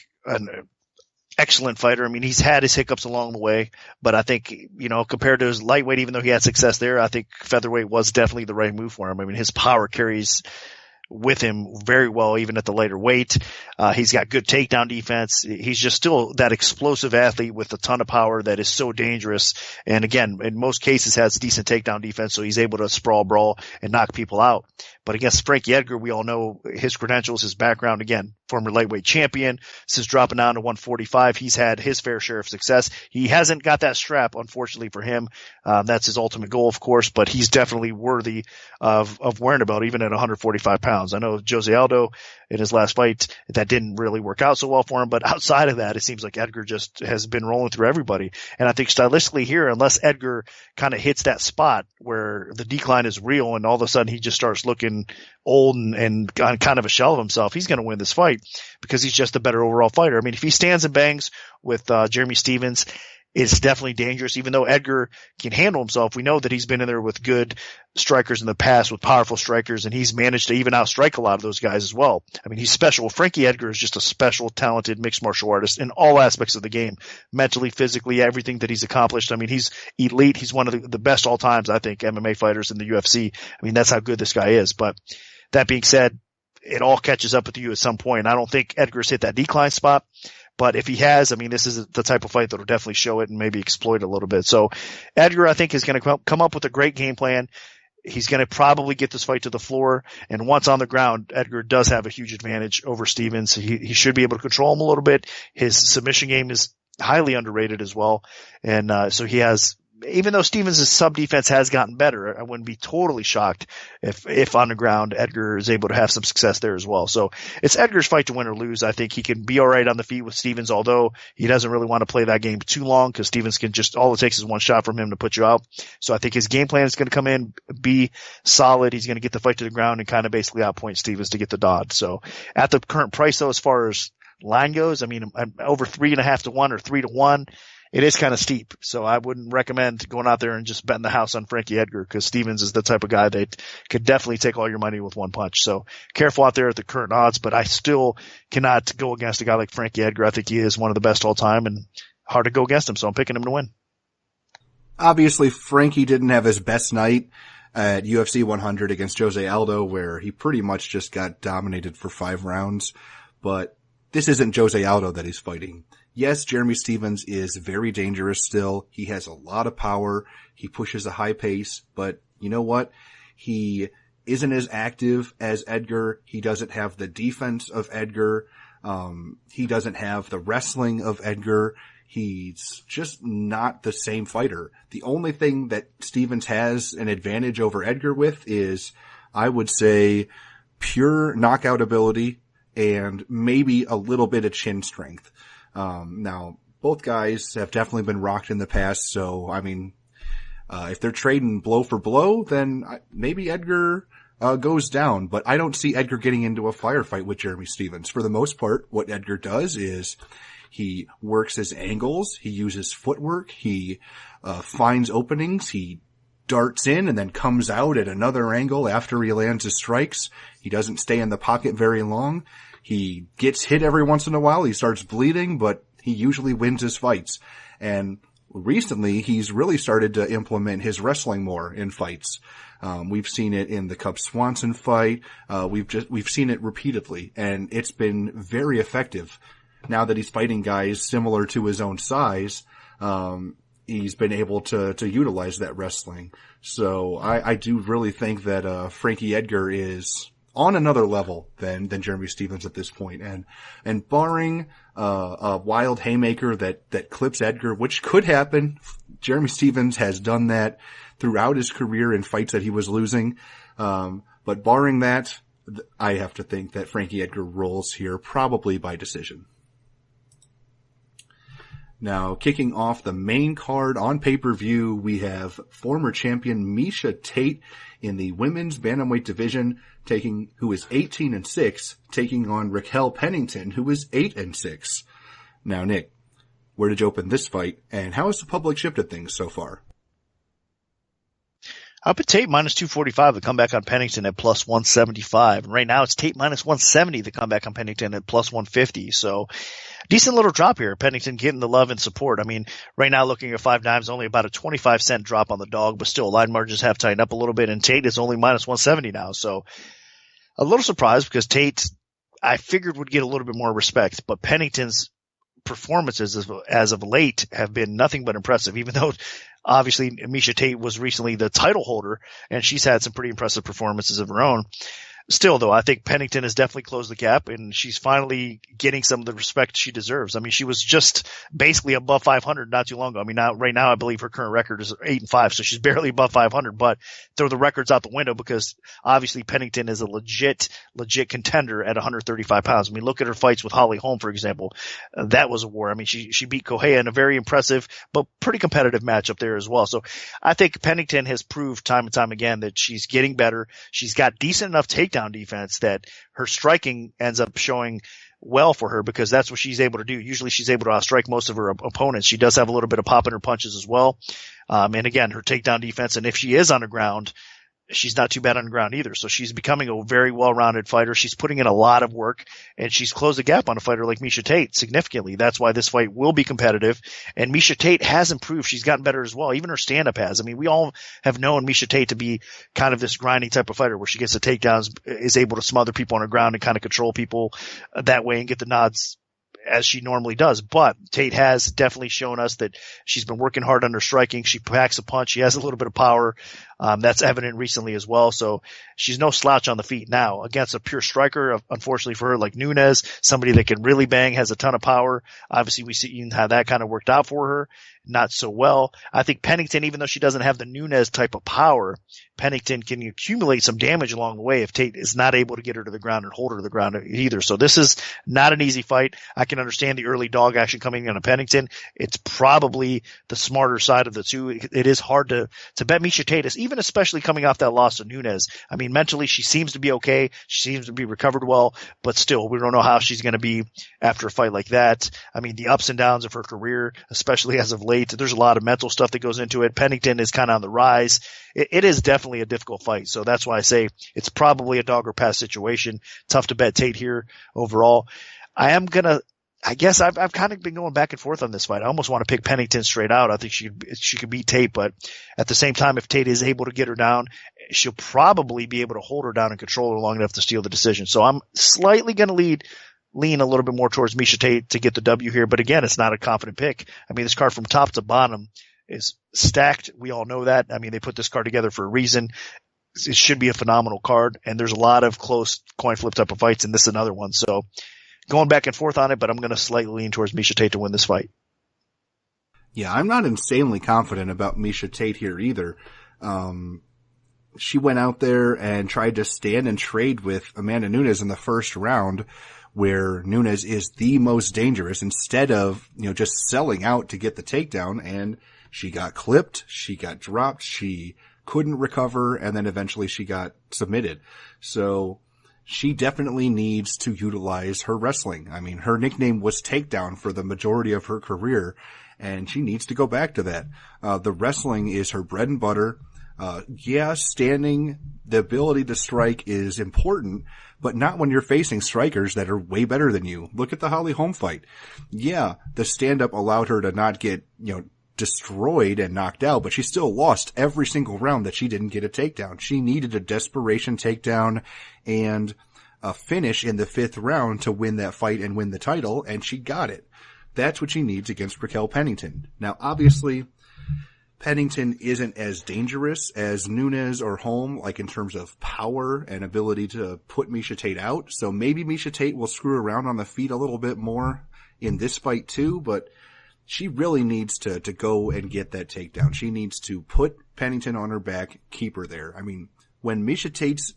excellent fighter. I mean, he's had his hiccups along the way, but I think, compared to his lightweight, even though he had success there, I think featherweight was definitely the right move for him. I mean, his power carries with him very well, even at the lighter weight. He's got good takedown defense. He's just still that explosive athlete with a ton of power that is so dangerous. And again, in most cases has decent takedown defense, so he's able to sprawl, brawl, and knock people out. But against Frankie Edgar, we all know his credentials, his background. Again, former lightweight champion. Since dropping down to 145, he's had his fair share of success. He hasn't got that strap, unfortunately for him. That's his ultimate goal, of course, but he's definitely worthy of wearing a belt, even at 145 pounds. I know Jose Aldo in his last fight, that didn't really work out so well for him, but outside of that, it seems like Edgar just has been rolling through everybody. And I think stylistically here, unless Edgar kind of hits that spot where the decline is real and all of a sudden he just starts looking old and kind of a shell of himself, he's going to win this fight because he's just a better overall fighter. I mean, if he stands and bangs with Jeremy Stephens, it's definitely dangerous. Even though Edgar can handle himself, we know that he's been in there with good strikers in the past, with powerful strikers, and he's managed to even outstrike a lot of those guys as well. I mean, he's special. Frankie Edgar is just a special, talented mixed martial artist in all aspects of the game, mentally, physically, everything that he's accomplished. I mean, he's elite. He's one of the best all times, I think, MMA fighters in the UFC. I mean, that's how good this guy is. But that being said, it all catches up with you at some point. I don't think Edgar's hit that decline spot. But if he has, I mean, this is the type of fight that will definitely show it and maybe exploit it a little bit. So Edgar, I think, is going to come up with a great game plan. He's going to probably get this fight to the floor. And once on the ground, Edgar does have a huge advantage over Stephens. He should be able to control him a little bit. His submission game is highly underrated as well. And so he has, even though Stephens' sub defense has gotten better, I wouldn't be totally shocked if on the ground Edgar is able to have some success there as well. So it's Edgar's fight to win or lose. I think he can be all right on the feet with Stephens, although he doesn't really want to play that game too long because Stephens can just, all it takes is one shot from him to put you out. So I think his game plan is going to come in, be solid. He's going to get the fight to the ground and kind of basically outpoint Stephens to get the nod. So at the current price though, as far as line goes, I mean, I'm over 3.5 to 1 or 3 to 1. It is kind of steep, so I wouldn't recommend going out there and just betting the house on Frankie Edgar because Stephens is the type of guy that could definitely take all your money with one punch. So careful out there at the current odds, but I still cannot go against a guy like Frankie Edgar. I think he is one of the best all time and hard to go against him, so I'm picking him to win. Obviously, Frankie didn't have his best night at UFC 100 against Jose Aldo, where he pretty much just got dominated for 5 rounds, but this isn't Jose Aldo that he's fighting. Yes, Jeremy Stephens is very dangerous still. He has a lot of power. He pushes a high pace, but you know what? He isn't as active as Edgar. He doesn't have the defense of Edgar. He doesn't have the wrestling of Edgar. He's just not the same fighter. The only thing that Stephens has an advantage over Edgar with is, I would say, pure knockout ability and maybe a little bit of chin strength. Now, both guys have definitely been rocked in the past, so, I mean, if they're trading blow for blow, then maybe Edgar goes down, but I don't see Edgar getting into a firefight with Jeremy Stephens. For the most part, what Edgar does is he works his angles, he uses footwork, he finds openings, he darts in and then comes out at another angle after he lands his strikes. He doesn't stay in the pocket very long. He gets hit every once in a while. He starts bleeding, but he usually wins his fights. And recently, he's really started to implement his wrestling more in fights. We've seen it in the Cub Swanson fight. We've seen it repeatedly, and it's been very effective. Now that he's fighting guys similar to his own size, he's been able to utilize that wrestling. So I do really think that Frankie Edgar is on another level than Jeremy Stephens at this point. And barring a wild haymaker that clips Edgar, which could happen, Jeremy Stephens has done that throughout his career in fights that he was losing. But barring that, I have to think that Frankie Edgar rolls here, probably by decision. Now, kicking off the main card on pay-per-view, we have former champion Miesha Tate in the women's bantamweight division, who is 18-6, taking on Raquel Pennington, who is 8-6. Now, Nick, where did you open this fight, and how has the public shifted things so far? Up at Tate minus 245, the comeback on Pennington at plus 175. And right now it's Tate minus 170, the comeback on Pennington at plus 150. So decent little drop here. Pennington getting the love and support. I mean, right now looking at 5 dimes, only about a 25-cent drop on the dog, but still line margins have tightened up a little bit, and Tate is only minus 170 now. So a little surprised because Tate, I figured, would get a little bit more respect, but Pennington's performances as of late have been nothing but impressive, even though obviously Miesha Tate was recently the title holder and she's had some pretty impressive performances of her own. Still, though, I think Pennington has definitely closed the gap, and she's finally getting some of the respect she deserves. I mean, she was just basically above 500 not too long ago. I mean, right now, I believe her current record is 8-5, so she's barely above 500. But throw the records out the window because obviously Pennington is a legit contender at 135 pounds. I mean, look at her fights with Holly Holm, for example. That was a war. I mean, she beat Correia in a very impressive but pretty competitive matchup there as well. So I think Pennington has proved time and time again that she's getting better. She's got decent enough takedown defense that her striking ends up showing well for her because that's what she's able to do. Usually she's able to outstrike most of her opponents. She does have a little bit of pop in her punches as well. And again, her takedown defense, and if she is on the ground, she's not too bad on the ground either. So she's becoming a very well-rounded fighter. She's putting in a lot of work, and she's closed the gap on a fighter like Miesha Tate significantly. That's why this fight will be competitive. And Miesha Tate has improved. She's gotten better as well. Even her stand-up has. I mean, we all have known Miesha Tate to be kind of this grinding type of fighter where she gets the takedowns, is able to smother people on the ground and kind of control people that way and get the nods as she normally does. But Tate has definitely shown us that she's been working hard under striking. She packs a punch. She has a little bit of power. That's evident recently as well. So she's no slouch on the feet now against a pure striker. Unfortunately for her, like Nunes, somebody that can really bang, has a ton of power. Obviously we see how that kind of worked out for her. Not so well. I think Pennington, even though she doesn't have the Nunes type of power, Pennington can accumulate some damage along the way if Tate is not able to get her to the ground and hold her to the ground either. So this is not an easy fight. I can understand the early dog action coming in on Pennington. It's probably the smarter side of the two. It is hard to bet Miesha Tate, even especially coming off that loss to Nunes. I mean, mentally she seems to be okay. She seems to be recovered well, but still we don't know how she's going to be after a fight like that. I mean, the ups and downs of her career, especially as of late, there's a lot of mental stuff that goes into it. Pennington is kind of on the rise. It is definitely a difficult fight. So that's why I say it's probably a dog or pass situation. Tough to bet Tate here overall. I guess I've kind of been going back and forth on this fight. I almost want to pick Pennington straight out. I think she could beat Tate, but at the same time, if Tate is able to get her down, she'll probably be able to hold her down and control her long enough to steal the decision. So I'm slightly going to lean a little bit more towards Miesha Tate to get the W here. But again, it's not a confident pick. I mean, this card from top to bottom is stacked. We all know that. I mean, they put this card together for a reason. It should be a phenomenal card. And there's a lot of close coin flip type of fights, and this is another one. So going back and forth on it, but I'm going to slightly lean towards Miesha Tate to win this fight. Yeah, I'm not insanely confident about Miesha Tate here either. She went out there and tried to stand and trade with Amanda Nunes in the first round, where Nunes is the most dangerous, instead of, just selling out to get the takedown. And she got clipped, she got dropped, she couldn't recover, and then eventually she got submitted. So she definitely needs to utilize her wrestling. I mean, her nickname was Takedown for the majority of her career, and she needs to go back to that. The wrestling is her bread and butter. Standing, the ability to strike is important, but not when you're facing strikers that are way better than you. Look at the Holly Holm fight. Yeah, the stand-up allowed her to not get, destroyed and knocked out, but she still lost every single round that she didn't get a takedown. She needed a desperation takedown and a finish in the 5th round to win that fight and win the title, and she got it. That's what she needs against Raquel Pennington. Now, obviously, Pennington isn't as dangerous as Nunes or Holm, like in terms of power and ability to put Miesha Tate out. So maybe Miesha Tate will screw around on the feet a little bit more in this fight too, but she really needs to go and get that takedown. She needs to put Pennington on her back, keep her there. I mean, when Miesha Tate's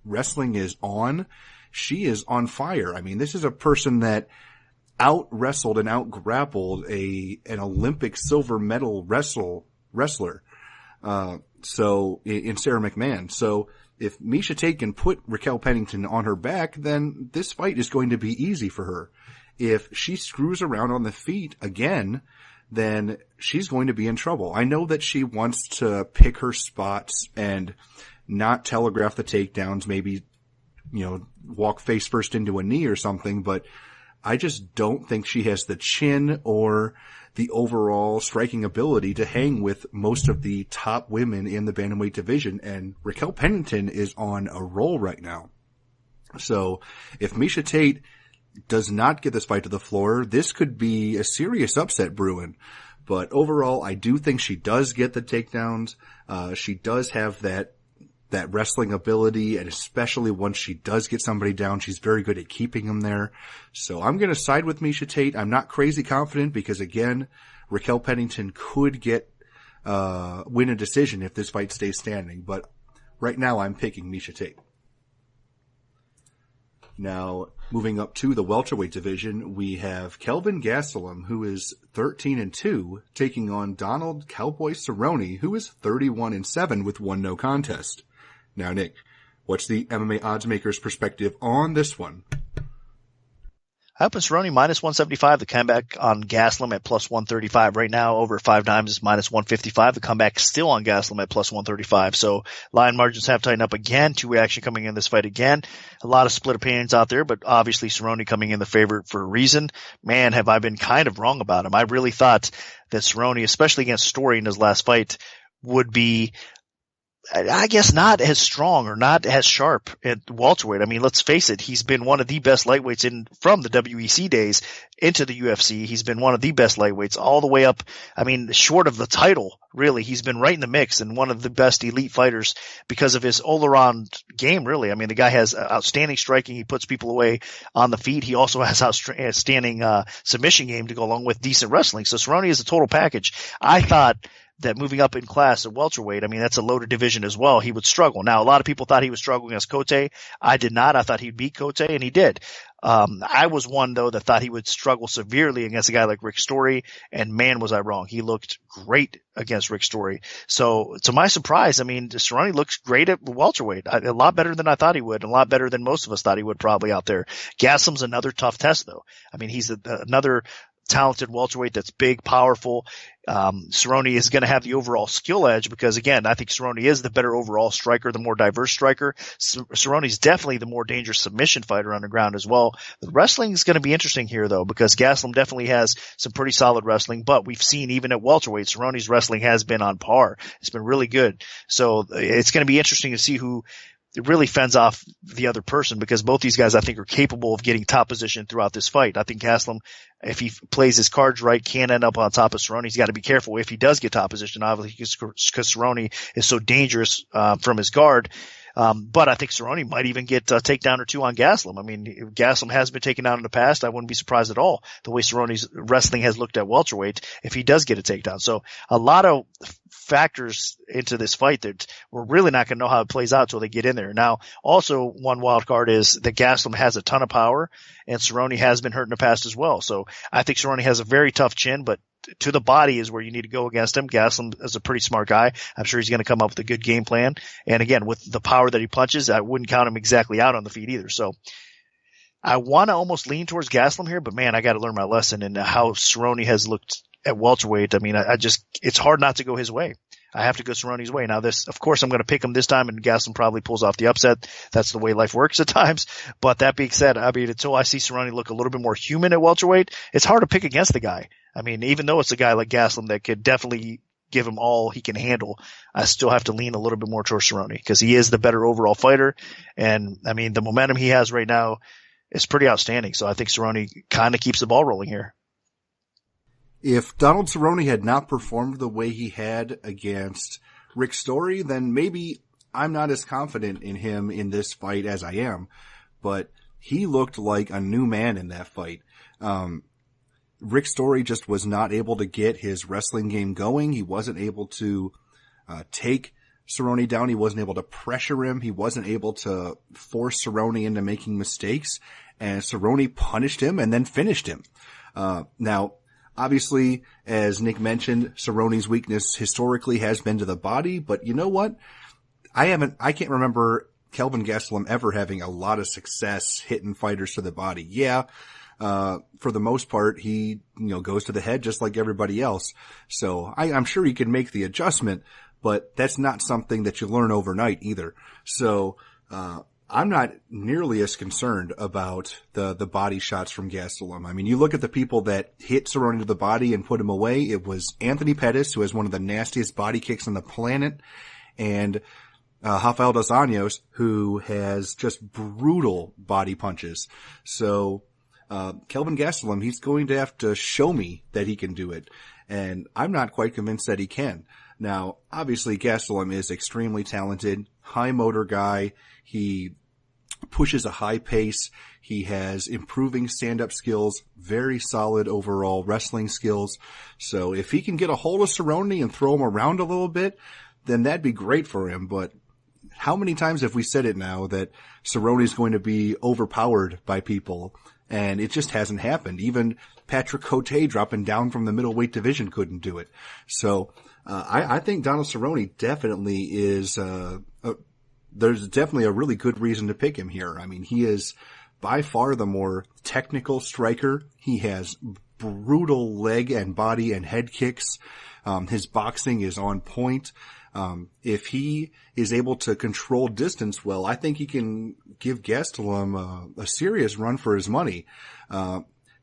wrestling is on, she is on fire. I mean, this is a person that out-wrestled and out-grappled an Olympic silver medal wrestler. So in Sarah McMahon. So if Miesha Tate can put Raquel Pennington on her back, then this fight is going to be easy for her. If she screws around on the feet again, then she's going to be in trouble. I know that she wants to pick her spots and not telegraph the takedowns, maybe, walk face first into a knee or something, but I just don't think she has the chin or the overall striking ability to hang with most of the top women in the bantamweight division, and Raquel Pennington is on a roll right now. So if Miesha Tate does not get this fight to the floor, this could be a serious upset brewing. But overall, I do think she does get the takedowns. She does have that wrestling ability, and especially once she does get somebody down, she's very good at keeping them there. So I'm going to side with Miesha Tate. I'm not crazy confident because, again, Raquel Pennington could win a decision if this fight stays standing. But right now, I'm picking Miesha Tate. Now, moving up to the welterweight division, we have Kelvin Gastelum, who is 13-2, taking on Donald Cowboy Cerrone, who is 31-7 with 1 no contest. Now, Nick, what's the MMA oddsmaker's perspective on this one? I open Cerrone minus 175. The comeback on Gastelum at plus 135. Right now, over 5 dimes is minus 155. The comeback still on Gastelum at plus 135. So line margins have tightened up again. 2 reaction coming in this fight again. A lot of split opinions out there, but obviously Cerrone coming in the favorite for a reason. Man, have I been kind of wrong about him. I really thought that Cerrone, especially against Story in his last fight, would be, I guess, not as strong or not as sharp at welterweight. I mean, let's face it, he's been one of the best lightweights from the WEC days into the UFC. He's been one of the best lightweights all the way up. I mean, short of the title, really, he's been right in the mix and one of the best elite fighters because of his all-around game, really. I mean, the guy has outstanding striking. He puts people away on the feet. He also has outstanding submission game to go along with decent wrestling. So Cerrone is a total package. I thought that moving up in class at welterweight, I mean, that's a loaded division as well, he would struggle. Now, a lot of people thought he would struggle against Cote. I did not. I thought he'd beat Cote, and he did. I was one, though, that thought he would struggle severely against a guy like Rick Story, and man, was I wrong. He looked great against Rick Story. So, to my surprise, I mean, Cerrone looks great at welterweight. A lot better than I thought he would, and a lot better than most of us thought he would probably out there. Gastelum's another tough test, though. I mean, he's another talented welterweight that's big, powerful. Cerrone is going to have the overall skill edge because, again, I think Cerrone is the better overall striker, the more diverse striker. Cerrone is definitely the more dangerous submission fighter on the ground as well. The wrestling is going to be interesting here, though, because Gastelum definitely has some pretty solid wrestling, but we've seen even at welterweight, Cerrone's wrestling has been on par. It's been really good. So it's going to be interesting to see who it really fends off the other person because both these guys, I think, are capable of getting top position throughout this fight. I think Gastelum, if he plays his cards right, can end up on top of Cerrone. He's got to be careful if he does get top position, obviously, because Cerrone is so dangerous from his guard. But I think Cerrone might even get a takedown or 2 on Gastelum. I mean, Gastelum has been taken down in the past. I wouldn't be surprised at all the way Cerrone's wrestling has looked at welterweight if he does get a takedown. So a lot of factors into this fight that we're really not going to know how it plays out until they get in there. Now, also one wild card is that Gastelum has a ton of power and Cerrone has been hurt in the past as well. So I think Cerrone has a very tough chin, but to the body is where you need to go against him. Gastelum is a pretty smart guy. I'm sure he's going to come up with a good game plan. And again, with the power that he punches, I wouldn't count him exactly out on the feet either. So I want to almost lean towards Gastelum here, but man, I got to learn my lesson in how Cerrone has looked at welterweight. I mean, it's hard not to go his way. I have to go Cerrone's way. Now this, of course, I'm going to pick him this time and Gastelum probably pulls off the upset. That's the way life works at times. But that being said, I mean, until I see Cerrone look a little bit more human at welterweight, it's hard to pick against the guy. I mean, even though it's a guy like Gastelum that could definitely give him all he can handle, I still have to lean a little bit more towards Cerrone because he is the better overall fighter. And I mean, the momentum he has right now is pretty outstanding. So I think Cerrone kind of keeps the ball rolling here. If Donald Cerrone had not performed the way he had against Rick Story, then maybe I'm not as confident in him in this fight as I am. But he looked like a new man in that fight. Rick Story just was not able to get his wrestling game going. He wasn't able to take Cerrone down. He wasn't able to pressure him. He wasn't able to force Cerrone into making mistakes. And Cerrone punished him and then finished him. Now, obviously, as Nick mentioned, Cerrone's weakness historically has been to the body, but you know what? I can't remember Kelvin Gastelum ever having a lot of success hitting fighters to the body. Yeah, for the most part, he, goes to the head just like everybody else. So I'm sure he can make the adjustment, but that's not something that you learn overnight either. So, I'm not nearly as concerned about the body shots from Gastelum. I mean, you look at the people that hit Cerrone to the body and put him away. It was Anthony Pettis, who has one of the nastiest body kicks on the planet, and Rafael dos Anjos, who has just brutal body punches. So Kelvin Gastelum, he's going to have to show me that he can do it, and I'm not quite convinced that he can. Now, obviously, Gastelum is extremely talented, high motor guy. He pushes a high pace. He has improving stand-up skills, very solid overall wrestling skills. So if he can get a hold of Cerrone and throw him around a little bit, then that'd be great for him. But how many times have we said it now that Cerrone is going to be overpowered by people? And it just hasn't happened. Even Patrick Cote dropping down from the middleweight division couldn't do it. So I think Donald Cerrone definitely is there's definitely a really good reason to pick him here. I mean, he is by far the more technical striker. He has brutal leg and body and head kicks. His boxing is on point. If he is able to control distance well, I think he can give Gastelum a serious run for his money.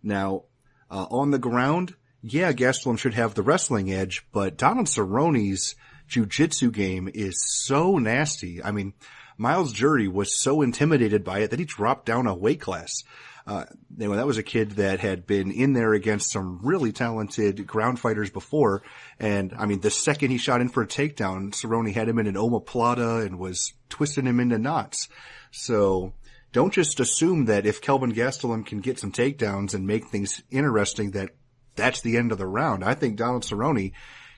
Now, on the ground, yeah, Gastelum should have the wrestling edge, but Donald Cerrone's jiu-jitsu game is so nasty. I mean, Miles Jury was so intimidated by it that he dropped down a weight class. That was a kid that had been in there against some really talented ground fighters before. And I mean, the second he shot in for a takedown, Cerrone had him in an omoplata and was twisting him into knots. So don't just assume that if Kelvin Gastelum can get some takedowns and make things interesting, that's the end of the round. I think Donald Cerrone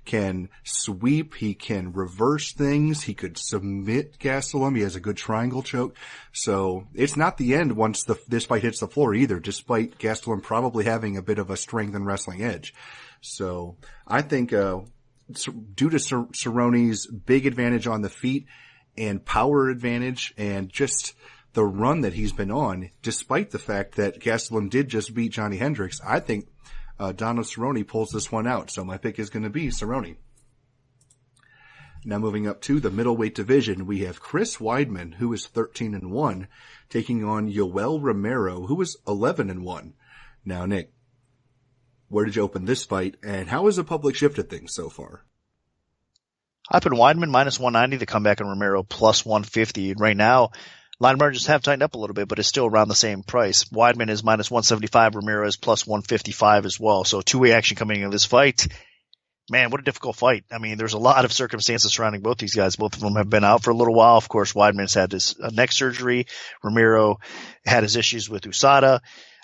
can sweep, he can reverse things, he could submit Gastelum, he has a good triangle choke. So it's not the end once this fight hits the floor either, despite Gastelum probably having a bit of a strength and wrestling edge. So I think due to Cerrone's big advantage on the feet and power advantage and just the run that he's been on, despite the fact that Gastelum did just beat Johnny Hendricks, I think Donald Cerrone pulls this one out, so my pick is going to be Cerrone. Now moving up to the middleweight division, we have Chris Weidman, who is 13-1, taking on Yoel Romero, who is 11-1. Now, Nick, where did you open this fight, and how has the public shifted things so far? I put Weidman minus 190 to come back on Romero plus 150. Right now, line margins have tightened up a little bit, but it's still around the same price. Weidman is minus 175. Romero is plus 155 as well. So two-way action coming into this fight. Man, what a difficult fight. I mean, there's a lot of circumstances surrounding both these guys. Both of them have been out for a little while. Of course, Weidman's had his neck surgery. Romero had his issues with USADA.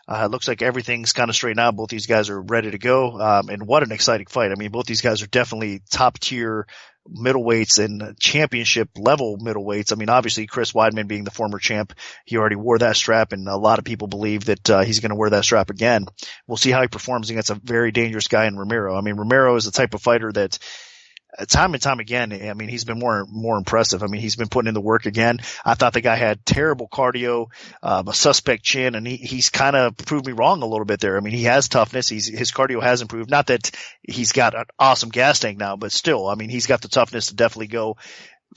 It looks like everything's kind of straightened out. Both these guys are ready to go. And what an exciting fight. I mean, both these guys are definitely top tier middleweights and championship level middleweights. I mean, obviously Chris Weidman being the former champ, he already wore that strap, and a lot of people believe that he's going to wear that strap again. We'll see how he performs against a very dangerous guy in Romero. I mean, Romero is the type of fighter that time and time again, I mean, he's been more impressive. I mean, he's been putting in the work again. I thought the guy had terrible cardio, a suspect chin, and he's kind of proved me wrong a little bit there. I mean, he has toughness. His cardio has improved. Not that he's got an awesome gas tank now, but still, I mean, he's got the toughness to definitely go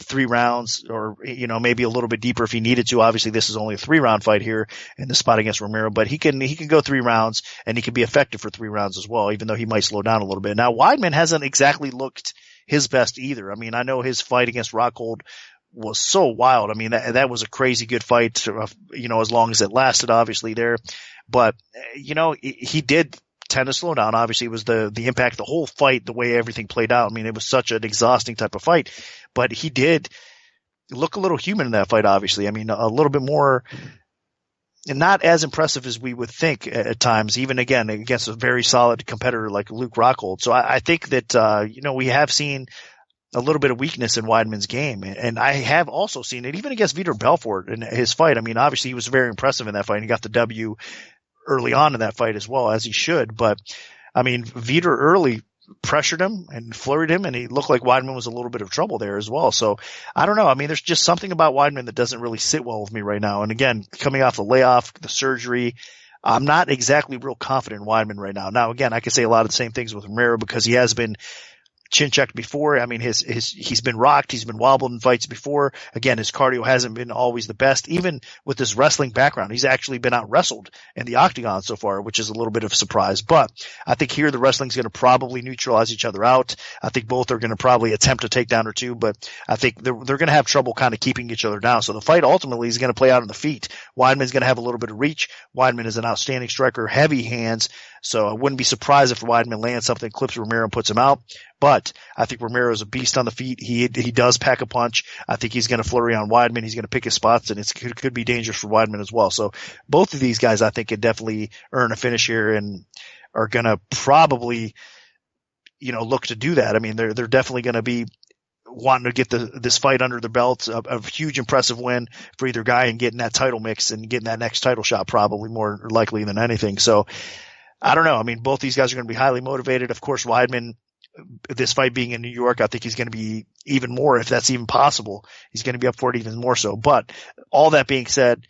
3 rounds or, maybe a little bit deeper if he needed to. Obviously, this is only a 3-round fight here in the spot against Romero, but he can go 3 rounds, and he can be effective for 3 rounds as well, even though he might slow down a little bit. Now, Weidman hasn't exactly looked his best either. I mean, I know his fight against Rockhold was so wild. I mean, that was a crazy good fight, as long as it lasted, obviously there. But, he did tend to slow down. Obviously, it was the impact, the whole fight, the way everything played out. I mean, it was such an exhausting type of fight. But he did look a little human in that fight, obviously. I mean, a little bit more – and not as impressive as we would think at times, even again against a very solid competitor like Luke Rockhold. So I think that, we have seen a little bit of weakness in Weidman's game. And I have also seen it even against Vitor Belfort in his fight. I mean, obviously he was very impressive in that fight. He got the W early on in that fight as well, as he should. But I mean, Vitor early pressured him and flurried him, and he looked like Weidman was a little bit of trouble there as well. So I don't know. I mean, there's just something about Weidman that doesn't really sit well with me right now. And again, coming off the layoff, the surgery, I'm not exactly real confident in Weidman right now. Now, again, I can say a lot of the same things with Romero because he has been chin checked before. I mean, he's been rocked. He's been wobbled in fights before. Again, his cardio hasn't been always the best. Even with his wrestling background, he's actually been out wrestled in the octagon so far, which is a little bit of a surprise. But I think here the wrestling's going to probably neutralize each other out. I think both are going to probably attempt a takedown or two, but I think they're going to have trouble kind of keeping each other down. So the fight ultimately is going to play out on the feet. Weidman's going to have a little bit of reach. Weidman is an outstanding striker, heavy hands. So I wouldn't be surprised if Weidman lands something, clips Romero, and puts him out. But I think Romero is a beast on the feet. He does pack a punch. I think he's going to flurry on Weidman. He's going to pick his spots, and it could be dangerous for Weidman as well. So both of these guys, I think, could definitely earn a finish here and are going to probably, look to do that. I mean, they're definitely going to be wanting to get this fight under their belts, a huge impressive win for either guy and getting that title mix and getting that next title shot probably more likely than anything. So I don't know. I mean, both these guys are going to be highly motivated. Of course, Weidman, this fight being in New York, I think he's going to be even more, if that's even possible. He's going to be up for it even more so. But all that being said,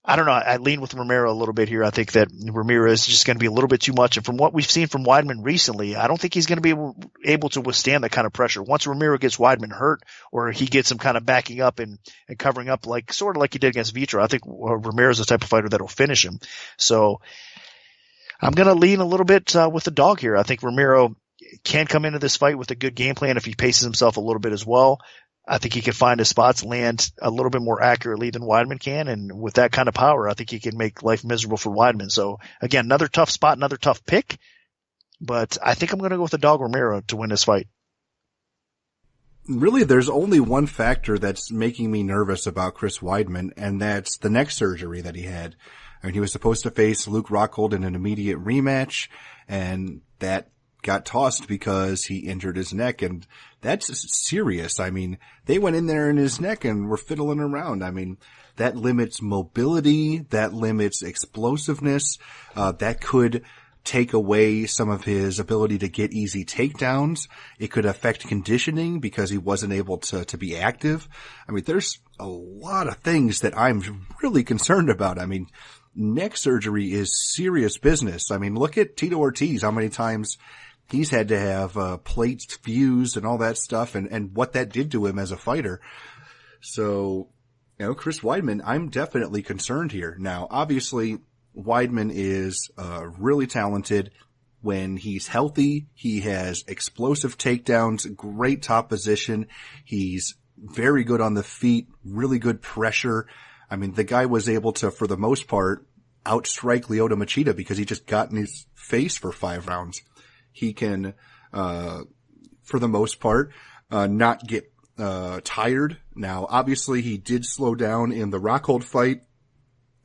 I don't know. I lean with Romero a little bit here. I think that Romero is just going to be a little bit too much. And from what we've seen from Weidman recently, I don't think he's going to be able to withstand that kind of pressure. Once Romero gets Weidman hurt or he gets him kind of backing up and covering up sort of like he did against Vitro, I think Romero is the type of fighter that will finish him. So I'm going to lean a little bit with the dog here. I think Romero can come into this fight with a good game plan if he paces himself a little bit as well. I think he can find his spots, land a little bit more accurately than Weidman can. And with that kind of power, I think he can make life miserable for Weidman. So again, another tough spot, another tough pick. But I think I'm going to go with the dog Romero to win this fight. Really, there's only one factor that's making me nervous about Chris Weidman, and that's the neck surgery that he had. I mean, he was supposed to face Luke Rockhold in an immediate rematch, and that got tossed because he injured his neck, and that's serious. I mean, they went in there in his neck and were fiddling around. I mean, that limits mobility, that limits explosiveness, that could take away some of his ability to get easy takedowns. It could affect conditioning because he wasn't able to be active. I mean, there's a lot of things that I'm really concerned about. I mean, neck surgery is serious business. I mean, look at Tito Ortiz, how many times he's had to have plates fused and all that stuff, and what that did to him as a fighter. So, Chris Weidman, I'm definitely concerned here. Now, obviously, Weidman is really talented. When he's healthy, he has explosive takedowns, great top position. He's very good on the feet, really good pressure. I mean, the guy was able to, for the most part, outstrike Lyoto Machida because he just got in his face for 5 rounds. He can, for the most part, not get tired. Now, obviously, he did slow down in the Rockhold fight,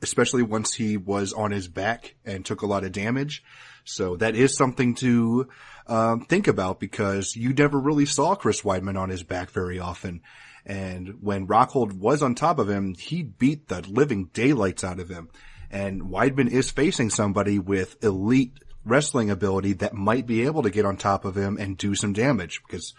especially once he was on his back and took a lot of damage. So that is something to think about, because you never really saw Chris Weidman on his back very often. And when Rockhold was on top of him, he beat the living daylights out of him. And Weidman is facing somebody with elite wrestling ability that might be able to get on top of him and do some damage, because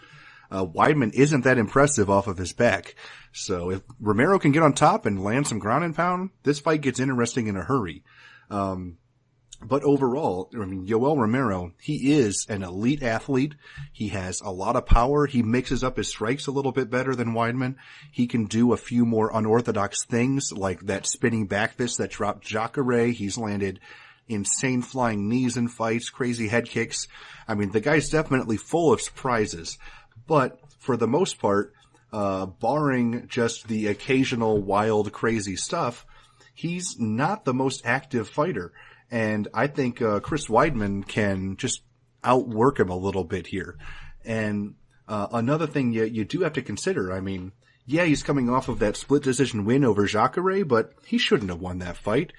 Weidman isn't that impressive off of his back. So if Romero can get on top and land some ground and pound, this fight gets interesting in a hurry. But overall, I mean, Yoel Romero, he is an elite athlete. He has a lot of power. He mixes up his strikes a little bit better than Weidman. He can do a few more unorthodox things, like that spinning back fist that dropped Jacare. He's landed insane flying knees in fights, crazy head kicks. I mean, the guy's definitely full of surprises. But for the most part, barring just the occasional wild, crazy stuff, he's not the most active fighter. And I think Chris Weidman can just outwork him a little bit here. And another thing you do have to consider, I mean, yeah, he's coming off of that split decision win over Jacare, but he shouldn't have won that fight.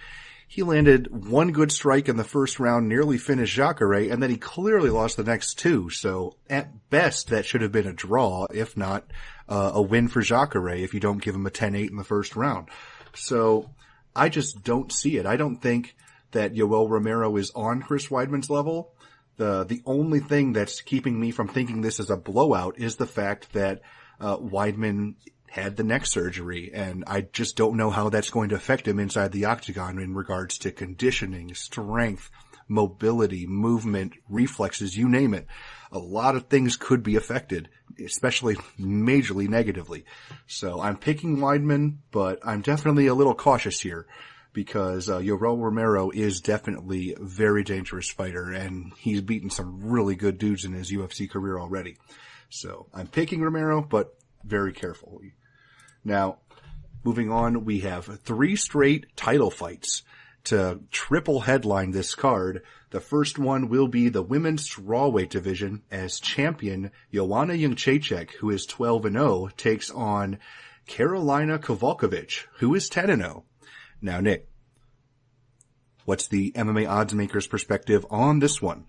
He landed one good strike in the first round, nearly finished Jacare, and then he clearly lost the next 2. So at best, that should have been a draw, if not a win for Jacare, if you don't give him a 10-8 in the first round. So I just don't see it. I don't think that Yoel Romero is on Chris Weidman's level. The only thing that's keeping me from thinking this is a blowout is the fact that Weidman had the neck surgery, and I just don't know how that's going to affect him inside the octagon in regards to conditioning, strength, mobility, movement, reflexes, you name it. a lot of things could be affected, especially majorly negatively. So I'm picking Weidman, but I'm definitely a little cautious here because Yoel Romero is definitely a very dangerous fighter, and he's beaten some really good dudes in his UFC career already. So I'm picking Romero, but very carefully. Now, moving on, we have 3 straight title fights to triple headline this card. The first one will be the women's strawweight division as champion Joanna Jędrzejczyk, who is 12-0, takes on Karolina Kowalkiewicz, who is 10-0. Now, Nick, what's the MMA oddsmaker's perspective on this one?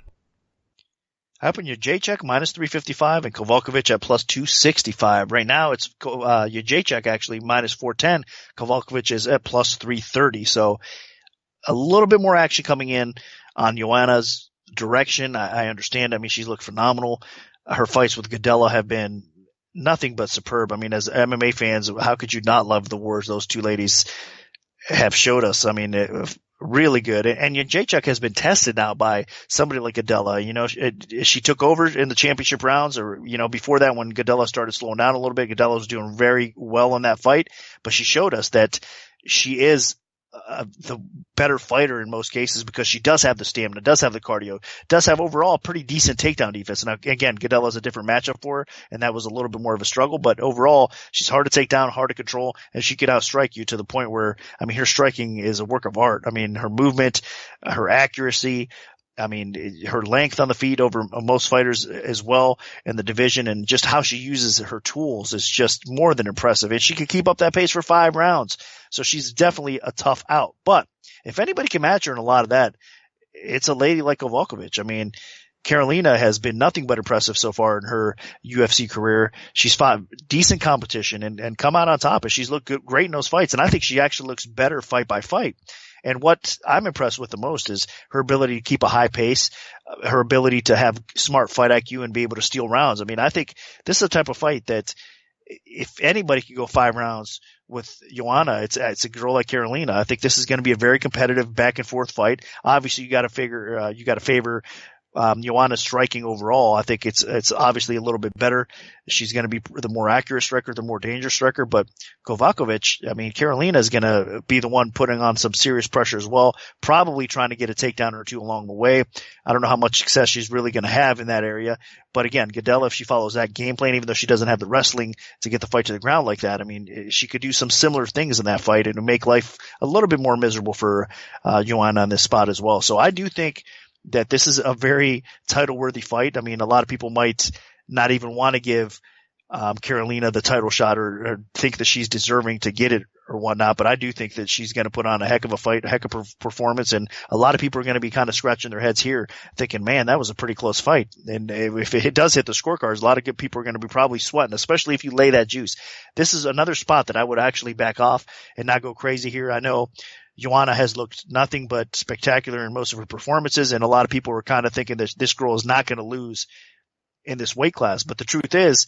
Happen Jędrzejczyk minus 355 and Kowalkiewicz at plus 265. Right now it's Jędrzejczyk actually minus 410. Kowalkiewicz is at plus 330. So a little bit more action coming in on Joanna's direction. I understand. I mean, she's looked phenomenal. Her fights with Godella have been nothing but superb. I mean, as MMA fans, how could you not love the wars those two ladies have showed us? I mean, really good. And Jędrzejczyk has been tested now by somebody like Godella. You know, she took over in the championship rounds, or, you know, before that when Godella started slowing down a little bit, Godella was doing very well in that fight, but she showed us that she is the better fighter in most cases because she does have the stamina, does have the cardio, does have overall pretty decent takedown defense. Now, again, Godella's a different matchup for her, and that was a little bit more of a struggle, but overall, she's hard to take down, hard to control, and she could outstrike you to the point where, I mean, her striking is a work of art. I mean, her movement, her accuracy, I mean, her length on the feet over most fighters as well in the division, and just how she uses her tools is just more than impressive. And she can keep up that pace for 5 rounds. So she's definitely a tough out. But if anybody can match her in a lot of that, it's a lady like Kowalkiewicz. I mean, Karolina has been nothing but impressive so far in her UFC career. She's fought decent competition and come out on top. And she's looked great in those fights. And I think she actually looks better fight by fight. And what I'm impressed with the most is her ability to keep a high pace, her ability to have smart fight IQ and be able to steal rounds. I mean, I think this is the type of fight that if anybody could go 5 rounds with Joanna, it's a girl like Karolina. I think this is going to be a very competitive back and forth fight. Obviously, you got to favor Joanna's striking overall. I think it's obviously a little bit better. She's going to be the more accurate striker, the more dangerous striker. But Kowalkiewicz, I mean, Karolina is going to be the one putting on some serious pressure as well, probably trying to get a takedown or two along the way. I don't know how much success she's really going to have in that area. But again, Godella, if she follows that game plan, even though she doesn't have the wrestling to get the fight to the ground like that, I mean, she could do some similar things in that fight and it'll make life a little bit more miserable for Joanna on this spot as well. So I do think that this is a very title-worthy fight. I mean, a lot of people might not even want to give Karolina the title shot or think that she's deserving to get it or whatnot, but I do think that she's going to put on a heck of a fight, a heck of a performance, and a lot of people are going to be kind of scratching their heads here thinking, man, that was a pretty close fight. And if it does hit the scorecards, a lot of good people are going to be probably sweating, especially if you lay that juice. This is another spot that I would actually back off and not go crazy here. I know Joanna has looked nothing but spectacular in most of her performances, and a lot of people were kind of thinking that this girl is not going to lose in this weight class. But the truth is,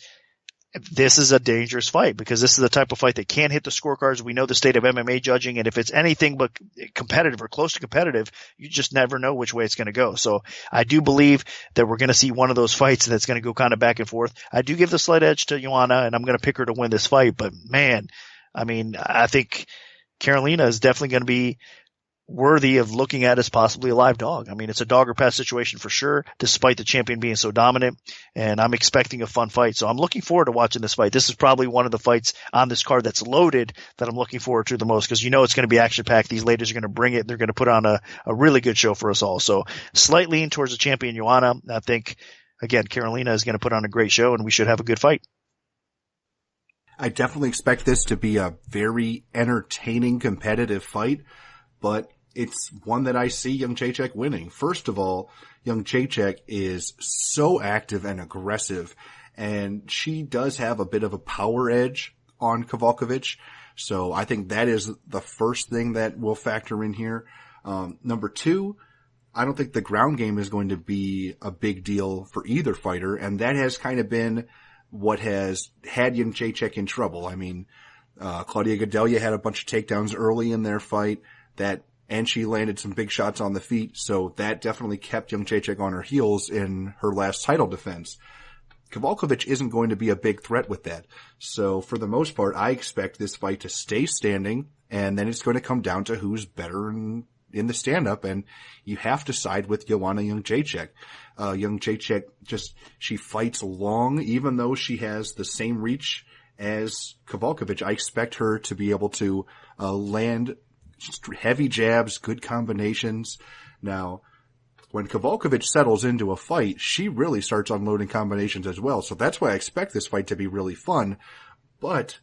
this is a dangerous fight because this is the type of fight that can hit the scorecards. We know the state of MMA judging, and if it's anything but competitive or close to competitive, you just never know which way it's going to go. So I do believe that we're going to see one of those fights that's going to go kind of back and forth. I do give the slight edge to Joanna, and I'm going to pick her to win this fight. But man, I mean, I think Karolina is definitely going to be worthy of looking at as possibly a live dog. I mean, it's a dog or pass situation for sure, despite the champion being so dominant, and I'm expecting a fun fight. So I'm looking forward to watching this fight. This is probably one of the fights on this card that's loaded that I'm looking forward to the most because you know it's going to be action-packed. These ladies are going to bring it. They're going to put on a really good show for us all. So slight lean towards the champion Joanna. I think, again, Karolina is going to put on a great show, and we should have a good fight. I definitely expect this to be a very entertaining, competitive fight, but it's one that I see Jędrzejczyk winning. First of all, Jędrzejczyk is so active and aggressive, and she does have a bit of a power edge on Kowalkiewicz, so I think that is the first thing that will factor in here. Number 2, I don't think the ground game is going to be a big deal for either fighter, and that has kind of been what has had Jędrzejczyk in trouble. I mean, Claudia Gadelha had a bunch of takedowns early in their fight that and she landed some big shots on the feet, so that definitely kept Young Jacek on her heels in her last title defense. Kowalkiewicz isn't going to be a big threat with that. So for the most part, I expect this fight to stay standing, and then it's going to come down to who's better in the stand-up, and you have to side with Joanna Jędrzejczyk. Jędrzejczyk she fights long, even though she has the same reach as Kowalkiewicz. I expect her to be able to land heavy jabs, good combinations. Now, when Kowalkiewicz settles into a fight, she really starts unloading combinations as well. So that's why I expect this fight to be really fun. But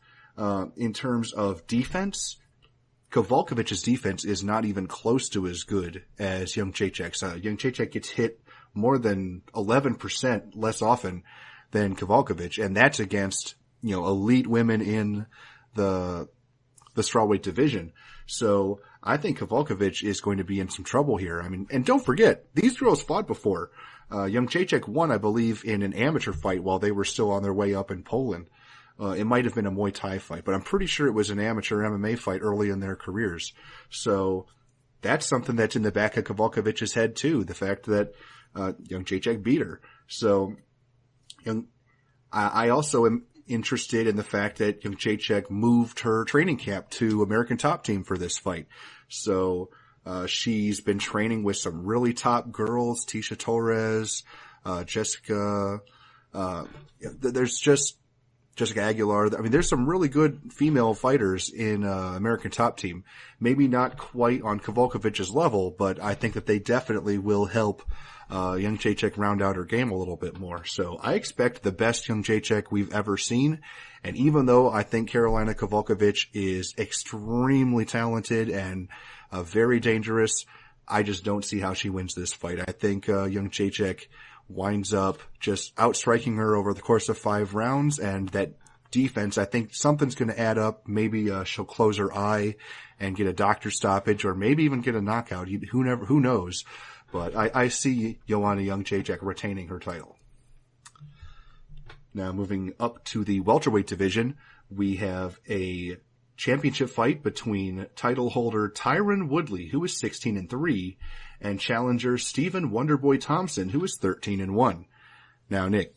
in terms of defense, Kowalkiewicz's defense is not even close to as good as Jędrzejczyk's. Jędrzejczyk gets hit more than 11% less often than Kowalkiewicz, and that's against, elite women in the strawweight division. So I think Kowalkiewicz is going to be in some trouble here. I mean, and don't forget, these girls fought before. Jędrzejczyk won, I believe, in an amateur fight while they were still on their way up in Poland. It might have been a Muay Thai fight, but I'm pretty sure it was an amateur MMA fight early in their careers. So that's something that's in the back of Kowalkiewicz's head too, the fact that Jędrzejczyk beat her. So I also am interested in the fact that Jędrzejczyk moved her training camp to American Top Team for this fight. So she's been training with some really top girls, Tisha Torres, Jessica, there's Jessica Aguilar. I mean, there's some really good female fighters in American Top Team. Maybe not quite on Kowalkiewicz's level, but I think that they definitely will help Jędrzejczyk round out her game a little bit more. So I expect the best Jędrzejczyk we've ever seen. And even though I think Karolina Kowalkiewicz is extremely talented and very dangerous, I just don't see how she wins this fight. I think Jędrzejczyk winds up just outstriking her over the course of 5 rounds, and that defense, I think something's going to add up. Maybe she'll close her eye and get a doctor stoppage, or maybe even get a knockout. Who knows? But I see Joanna Jędrzejczyk retaining her title. Now moving up to the welterweight division, we have a championship fight between title holder Tyron Woodley, who is 16-3, and challenger Stephen Wonderboy Thompson, who is 13-1. Now, Nick,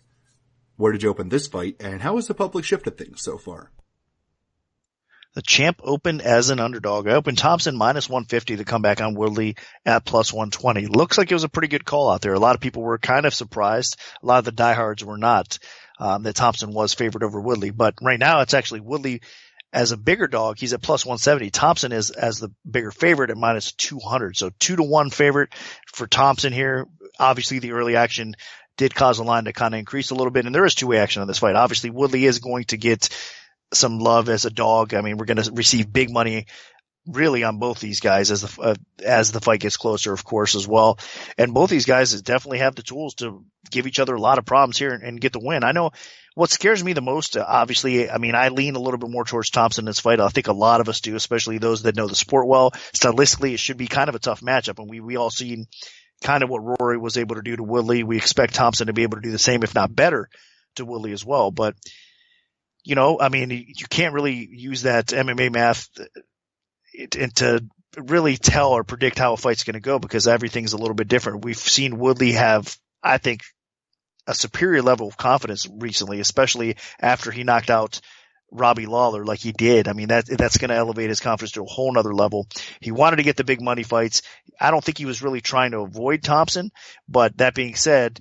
where did you open this fight, and how has the public shifted things so far? The champ opened as an underdog. I opened Thompson minus 150 to come back on Woodley at plus 120. Looks like it was a pretty good call out there. A lot of people were kind of surprised. A lot of the diehards were not, that Thompson was favored over Woodley. But right now it's actually Woodley as a bigger dog. He's at plus 170. Thompson is as the bigger favorite at minus 200. So 2-1 favorite for Thompson here. Obviously the early action did cause the line to kind of increase a little bit, and there is two-way action on this fight. Obviously Woodley is going to get some love as a dog. I mean, we're going to receive big money really on both these guys as the fight gets closer, of course, as well. And both these guys definitely have the tools to give each other a lot of problems here and get the win. I know what scares me the most, obviously, I mean, I lean a little bit more towards Thompson in this fight. I think a lot of us do, especially those that know the sport well. Stylistically, it should be kind of a tough matchup, and we all seen kind of what Rory was able to do to Woodley. We expect Thompson to be able to do the same, if not better, to Woodley as well. But I mean, you can't really use that MMA math and to really tell or predict how a fight's going to go, because everything's a little bit different. We've seen Woodley have, I think, a superior level of confidence recently, especially after he knocked out Robbie Lawler like he did. I mean, that's going to elevate his confidence to a whole nother level. He wanted to get the big money fights. I don't think he was really trying to avoid Thompson, but that being said,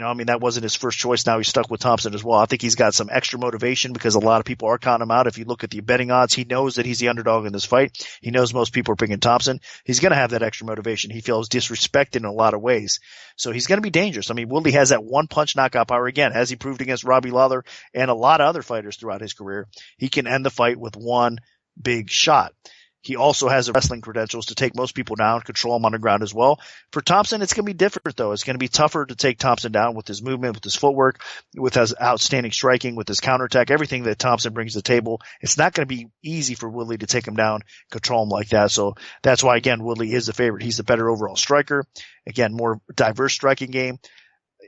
I mean, that wasn't his first choice. Now he's stuck with Thompson as well. I think he's got some extra motivation because a lot of people are counting him out. If you look at the betting odds, he knows that he's the underdog in this fight. He knows most people are picking Thompson. He's going to have that extra motivation. He feels disrespected in a lot of ways. So he's going to be dangerous. I mean, Woodley has that one punch knockout power again, as he proved against Robbie Lawler and a lot of other fighters throughout his career. He can end the fight with one big shot. He also has the wrestling credentials to take most people down, control him on the ground as well. For Thompson, it's going to be different, though. It's going to be tougher to take Thompson down with his movement, with his footwork, with his outstanding striking, with his counterattack, everything that Thompson brings to the table. It's not going to be easy for Woodley to take him down, control him like that. So that's why, again, Woodley is the favorite. He's the better overall striker. Again, more diverse striking game.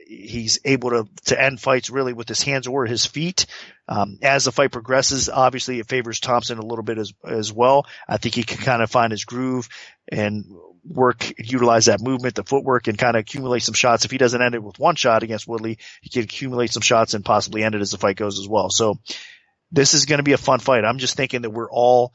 He's able to end fights really with his hands or his feet. As the fight progresses, obviously it favors Thompson a little bit as well. I think he can kind of find his groove and utilize that movement, the footwork, and kind of accumulate some shots. If he doesn't end it with one shot against Woodley, he can accumulate some shots and possibly end it as the fight goes as well. So this is going to be a fun fight. I'm just thinking that we're all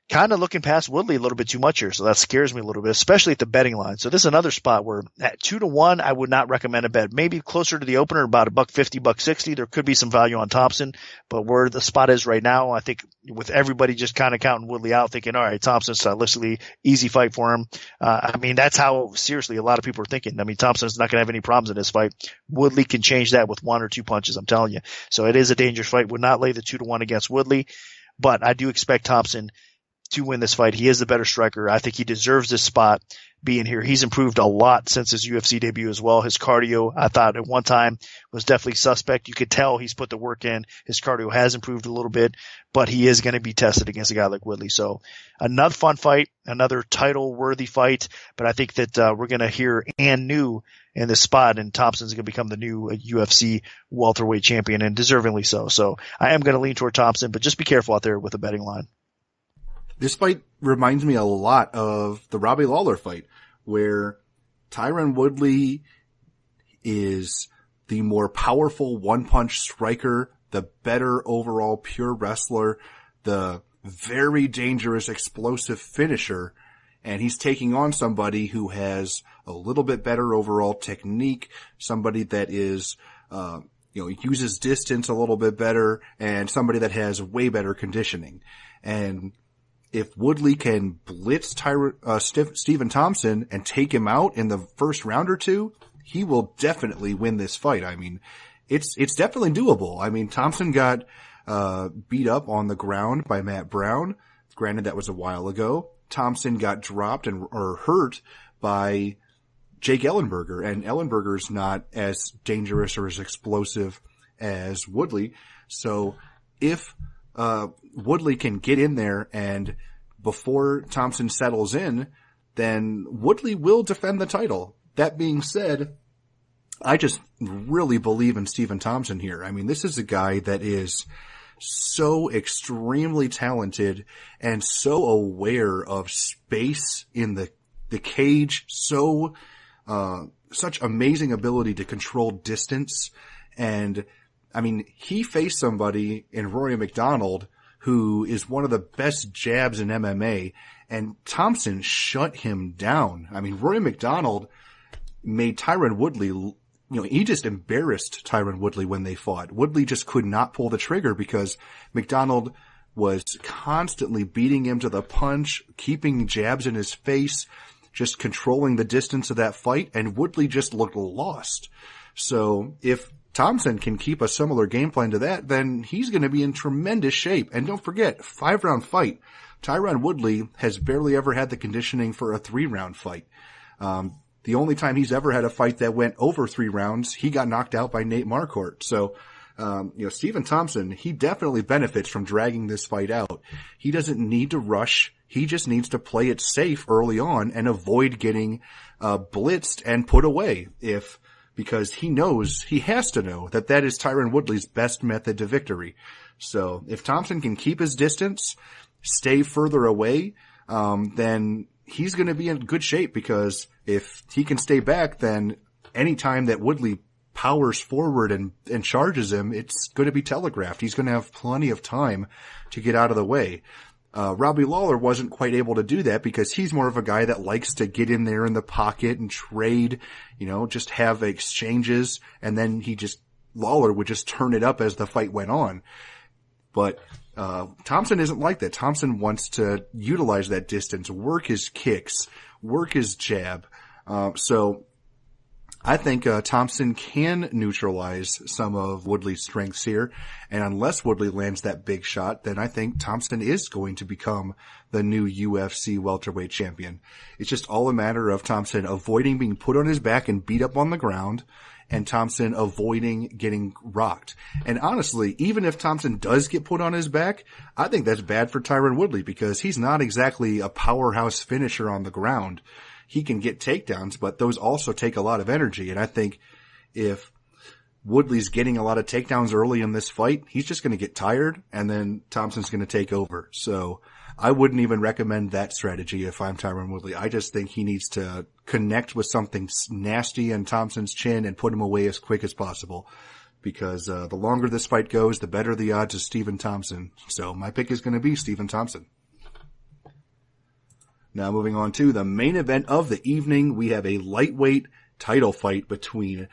kind of looking past Woodley a little bit too much here. So that scares me a little bit, especially at the betting line. So this is another spot where at 2-1, I would not recommend a bet. Maybe closer to the opener, about $1.50, $1.60. There could be some value on Thompson, but where the spot is right now, I think with everybody just kind of counting Woodley out, thinking, all right, Thompson's stylistically easy fight for him. I mean, that's how seriously a lot of people are thinking. I mean, Thompson's not going to have any problems in this fight. Woodley can change that with 1 or 2 punches, I'm telling you. So it is a dangerous fight. Would not lay the 2-1 against Woodley, but I do expect Thompson to win this fight. He is the better striker. I think he deserves this spot being here. He's improved a lot since his UFC debut as well. His cardio, I thought at one time was definitely suspect. You could tell he's put the work in. His cardio has improved a little bit, but he is going to be tested against a guy like Woodley. So another fun fight, another title worthy fight, but I think that we're going to hear Ann New in this spot, and Thompson's going to become the new UFC welterweight champion, and deservingly so. So I am going to lean toward Thompson, but just be careful out there with the betting line. This fight reminds me a lot of the Robbie Lawler fight, where Tyron Woodley is the more powerful one-punch striker, the better overall pure wrestler, the very dangerous explosive finisher, and he's taking on somebody who has a little bit better overall technique, somebody that is, uses distance a little bit better, and somebody that has way better conditioning. And if Woodley can blitz Stephen Thompson and take him out in the first round or two, he will definitely win this fight. I mean, it's definitely doable. I mean, Thompson got beat up on the ground by Matt Brown. Granted, that was a while ago. Thompson got dropped or hurt by Jake Ellenberger, and Ellenberger's not as dangerous or as explosive as Woodley. So if Woodley can get in there and before Thompson settles in, then Woodley will defend the title. That being said, I just really believe in Stephen Thompson here. I mean, this is a guy that is so extremely talented and so aware of space in the cage, such amazing ability to control distance. And I mean, he faced somebody in Rory McDonald who is one of the best jabs in MMA, and Thompson shut him down. I mean, Rory McDonald made Tyron Woodley, he just embarrassed Tyron Woodley when they fought. Woodley just could not pull the trigger because McDonald was constantly beating him to the punch, keeping jabs in his face, just controlling the distance of that fight, and Woodley just looked lost. So if Thompson can keep a similar game plan to that, then he's going to be in tremendous shape. And don't forget, 5-round fight. Tyron Woodley has barely ever had the conditioning for a 3-round fight. The only time he's ever had a fight that went over 3 rounds, he got knocked out by Nate Marquardt. So, Stephen Thompson, he definitely benefits from dragging this fight out. He doesn't need to rush. He just needs to play it safe early on and avoid getting blitzed and put away because he has to know that is Tyron Woodley's best method to victory. So if Thompson can keep his distance, stay further away, then he's going to be in good shape, because if he can stay back, then any time that Woodley powers forward and charges him, it's going to be telegraphed. He's going to have plenty of time to get out of the way. Robbie Lawler wasn't quite able to do that because he's more of a guy that likes to get in there in the pocket and trade, just have exchanges, and then Lawler would just turn it up as the fight went on. But Thompson isn't like that. Thompson wants to utilize that distance, work his kicks, work his jab. So I think Thompson can neutralize some of Woodley's strengths here, and unless Woodley lands that big shot, then I think Thompson is going to become the new UFC welterweight champion. It's just all a matter of Thompson avoiding being put on his back and beat up on the ground, and Thompson avoiding getting rocked. And honestly, even if Thompson does get put on his back, I think that's bad for Tyron Woodley, because he's not exactly a powerhouse finisher on the ground. He can get takedowns, but those also take a lot of energy. And I think if Woodley's getting a lot of takedowns early in this fight, he's just going to get tired, and then Thompson's going to take over. So I wouldn't even recommend that strategy if I'm Tyron Woodley. I just think he needs to connect with something nasty in Thompson's chin and put him away as quick as possible. Because the longer this fight goes, the better the odds of Stephen Thompson. So my pick is going to be Stephen Thompson. Now moving on to the main event of the evening, we have a lightweight title fight between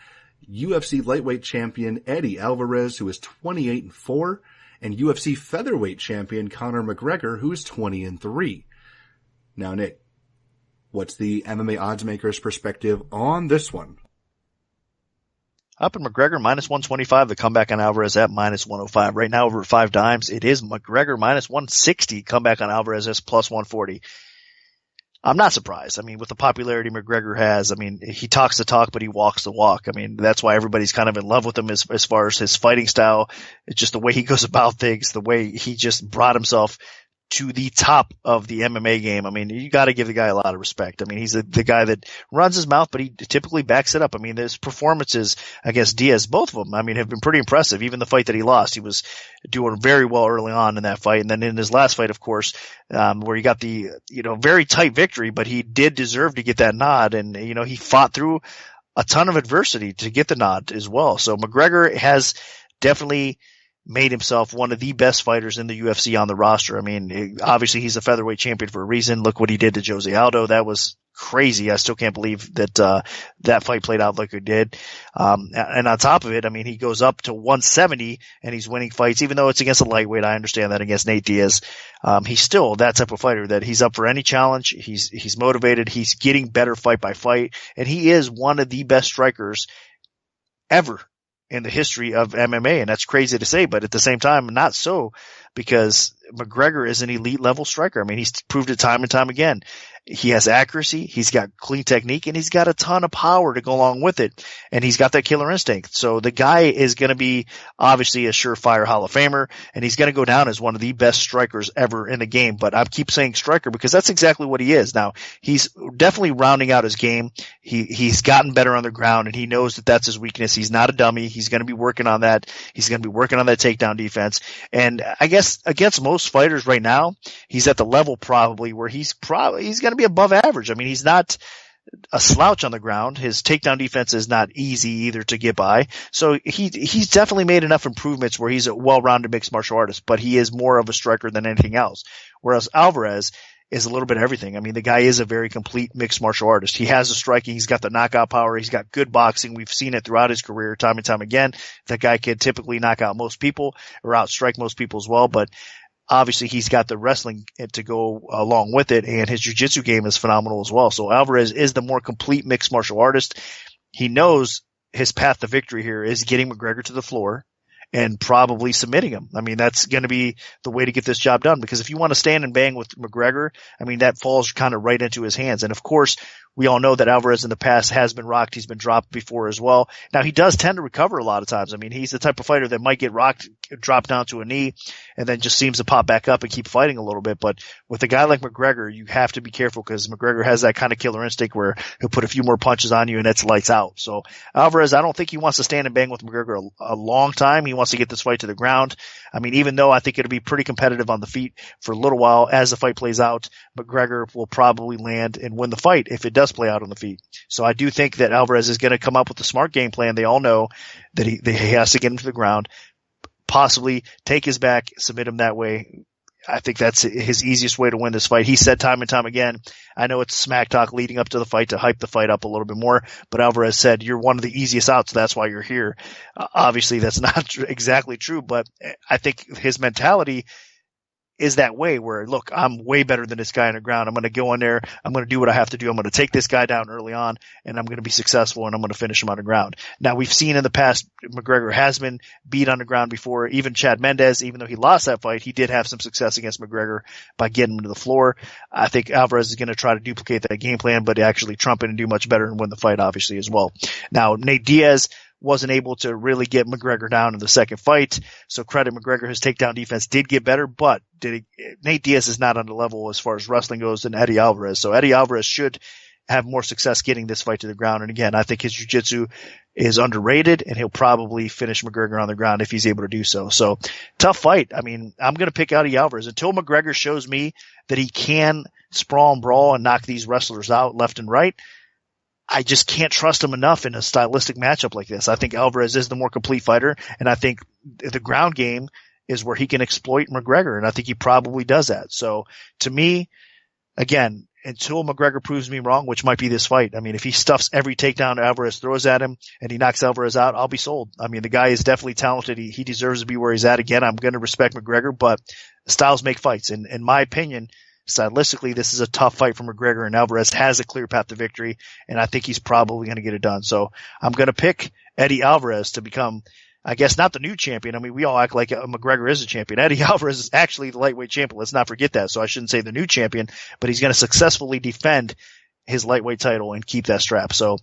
UFC lightweight champion Eddie Alvarez, who is 28-4, and UFC featherweight champion Conor McGregor, who is 20-3. Now, Nick, what's the MMA oddsmaker's perspective on this one? Up in McGregor, minus 125. The comeback on Alvarez at minus 105. Right now over at 5 dimes, it is McGregor minus 160. Comeback on Alvarez is plus 140. I'm not surprised. I mean, with the popularity McGregor has, I mean, he talks the talk, but he walks the walk. I mean, that's why everybody's kind of in love with him as far as his fighting style. It's just the way he goes about things, the way he just brought himself to the top of the MMA game. I mean, you got to give the guy a lot of respect. I mean, he's the guy that runs his mouth, but he typically backs it up. I mean, his performances against Diaz, both of them, I mean, have been pretty impressive. Even the fight that he lost, he was doing very well early on in that fight. And then in his last fight, of course, where he got the, very tight victory, but he did deserve to get that nod. And, he fought through a ton of adversity to get the nod as well. So McGregor has definitely made himself one of the best fighters in the UFC on the roster. I mean, obviously he's a featherweight champion for a reason. Look what he did to Jose Aldo. That was crazy. I still can't believe that that fight played out like it did. And on top of it, I mean, he goes up to 170 and he's winning fights, even though it's against a lightweight. I understand that against Nate Diaz. He's still that type of fighter that he's up for any challenge. He's motivated. He's getting better fight by fight. And he is one of the best strikers ever in the history of MMA. And that's crazy to say, but at the same time, not so, because McGregor is an elite level striker. I mean, he's proved it time and time again. He has accuracy, he's got clean technique, and he's got a ton of power to go along with it. And he's got that killer instinct. So the guy is going to be obviously a surefire Hall of Famer, and he's going to go down as one of the best strikers ever in the game. But I keep saying striker because that's exactly what he is. Now, he's definitely rounding out his game. He's gotten better on the ground, and he knows that that's his weakness. He's not a dummy. He's going to be working on that. He's going to be working on that takedown defense. And I guess against most fighters right now, he's at the level probably where he's going to be above average. I mean, he's not a slouch on the ground. His takedown defense is not easy either to get by. So he's definitely made enough improvements where he's a well-rounded mixed martial artist, but he is more of a striker than anything else. Whereas Alvarez is a little bit of everything. I mean, the guy is a very complete mixed martial artist. He has the striking. He's got the knockout power. He's got good boxing. We've seen it throughout his career time and time again. That guy can typically knock out most people or outstrike most people as well, but obviously he's got the wrestling to go along with it, and his jiu-jitsu game is phenomenal as well. So Alvarez is the more complete mixed martial artist. He knows his path to victory here is getting McGregor to the floor and probably submitting him. I mean, that's going to be the way to get this job done, because if you want to stand and bang with McGregor, I mean, that falls kind of right into his hands. And of course, we all know that Alvarez in the past has been rocked. He's been dropped before as well. Now, he does tend to recover a lot of times. I mean, he's the type of fighter that might get rocked, drop down to a knee, and then just seems to pop back up and keep fighting a little bit. But with a guy like McGregor, you have to be careful, because McGregor has that kind of killer instinct where he'll put a few more punches on you and it's lights out. So Alvarez, I don't think he wants to stand and bang with McGregor a long time. He wants to get this fight to the ground. I mean, even though I think it'll be pretty competitive on the feet for a little while, as the fight plays out, McGregor will probably land and win the fight if it does play out on the feet. So I do think that Alvarez is going to come up with a smart game plan. They all know that he has to get him to the ground, possibly take his back, submit him that way. I think that's his easiest way to win this fight. He said time and time again, I know it's smack talk leading up to the fight to hype the fight up a little bit more, but Alvarez said, you're one of the easiest outs, that's why you're here. Obviously, that's not exactly true, but I think his mentality is that way where, look, I'm way better than this guy on the ground. I'm going to go in there. I'm going to do what I have to do. I'm going to take this guy down early on, and I'm going to be successful, and I'm going to finish him on the ground. Now, we've seen in the past, McGregor has been beat on the ground before. Even Chad Mendes, even though he lost that fight, he did have some success against McGregor by getting him to the floor. I think Alvarez is going to try to duplicate that game plan, but actually trump it and do much better and win the fight, obviously, as well. Now, Nate Diaz wasn't able to really get McGregor down in the second fight. So credit McGregor, his takedown defense did get better, but Nate Diaz is not on the level as far as wrestling goes than Eddie Alvarez. So Eddie Alvarez should have more success getting this fight to the ground. And again, I think his jiu-jitsu is underrated, and he'll probably finish McGregor on the ground if he's able to do so. So tough fight. I mean, I'm going to pick Eddie Alvarez until McGregor shows me that he can sprawl and brawl and knock these wrestlers out left and right. I just can't trust him enough in a stylistic matchup like this. I think Alvarez is the more complete fighter, and I think the ground game is where he can exploit McGregor, and I think he probably does that. So to me, again, until McGregor proves me wrong, which might be this fight. I mean, if he stuffs every takedown Alvarez throws at him and he knocks Alvarez out, I'll be sold. I mean, the guy is definitely talented. He deserves to be where he's at. Again, I'm going to respect McGregor, but styles make fights. And in my opinion, stylistically, this is a tough fight for McGregor, and Alvarez has a clear path to victory, and I think he's probably going to get it done. So I'm going to pick Eddie Alvarez to become, I guess, not the new champion. I mean, we all act like McGregor is a champion. Eddie Alvarez is actually the lightweight champion. Let's not forget that. So I shouldn't say the new champion, but he's going to successfully defend his lightweight title and keep that strap. So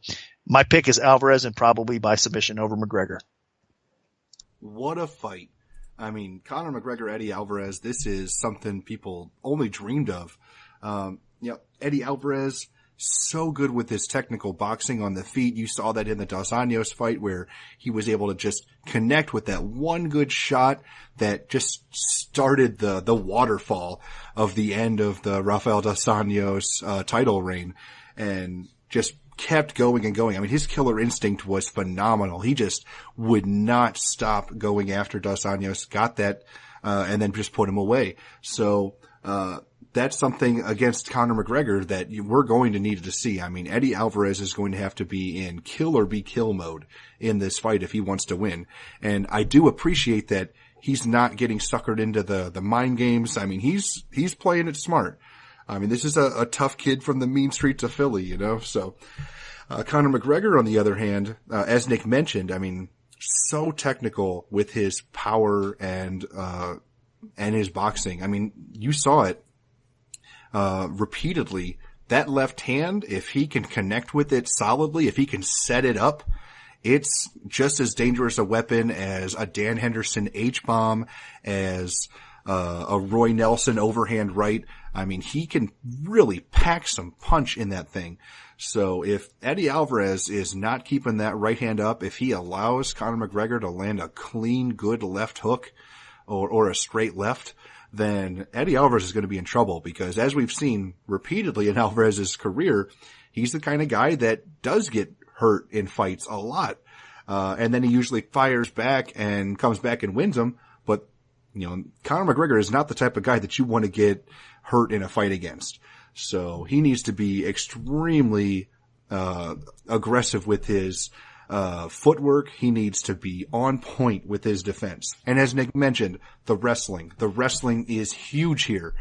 my pick is Alvarez, and probably by submission over McGregor. What a fight. I mean, Conor McGregor, Eddie Alvarez, this is something people only dreamed of. Eddie Alvarez, so good with his technical boxing on the feet. You saw that in the Dos Anjos fight where he was able to just connect with that one good shot that just started the waterfall of the end of the Rafael Dos Anjos title reign, and just kept going and going. I mean, his killer instinct was phenomenal. He just would not stop going after Dos Anjos, got that, and then just put him away. So, that's something against Conor McGregor that we're going to need to see. I mean, Eddie Alvarez is going to have to be in kill or be kill mode in this fight if he wants to win. And I do appreciate that he's not getting suckered into the mind games. I mean, he's playing it smart. I mean, this is a tough kid from the mean streets of Philly, you know? So, Conor McGregor, on the other hand, as Nick mentioned, I mean, so technical with his power and his boxing. I mean, you saw it, repeatedly. That left hand, if he can connect with it solidly, if he can set it up, it's just as dangerous a weapon as a Dan Henderson H-bomb, as a Roy Nelson overhand right. I mean, he can really pack some punch in that thing. So if Eddie Alvarez is not keeping that right hand up, if he allows Conor McGregor to land a clean, good left hook or a straight left, then Eddie Alvarez is going to be in trouble, because as we've seen repeatedly in Alvarez's career, he's the kind of guy that does get hurt in fights a lot. And then he usually fires back and comes back and wins them. But, you know, Conor McGregor is not the type of guy that you want to get hurt in a fight against. So he needs to be extremely aggressive with his footwork. He needs to be on point with his defense. And as Nick mentioned, the wrestling is huge here.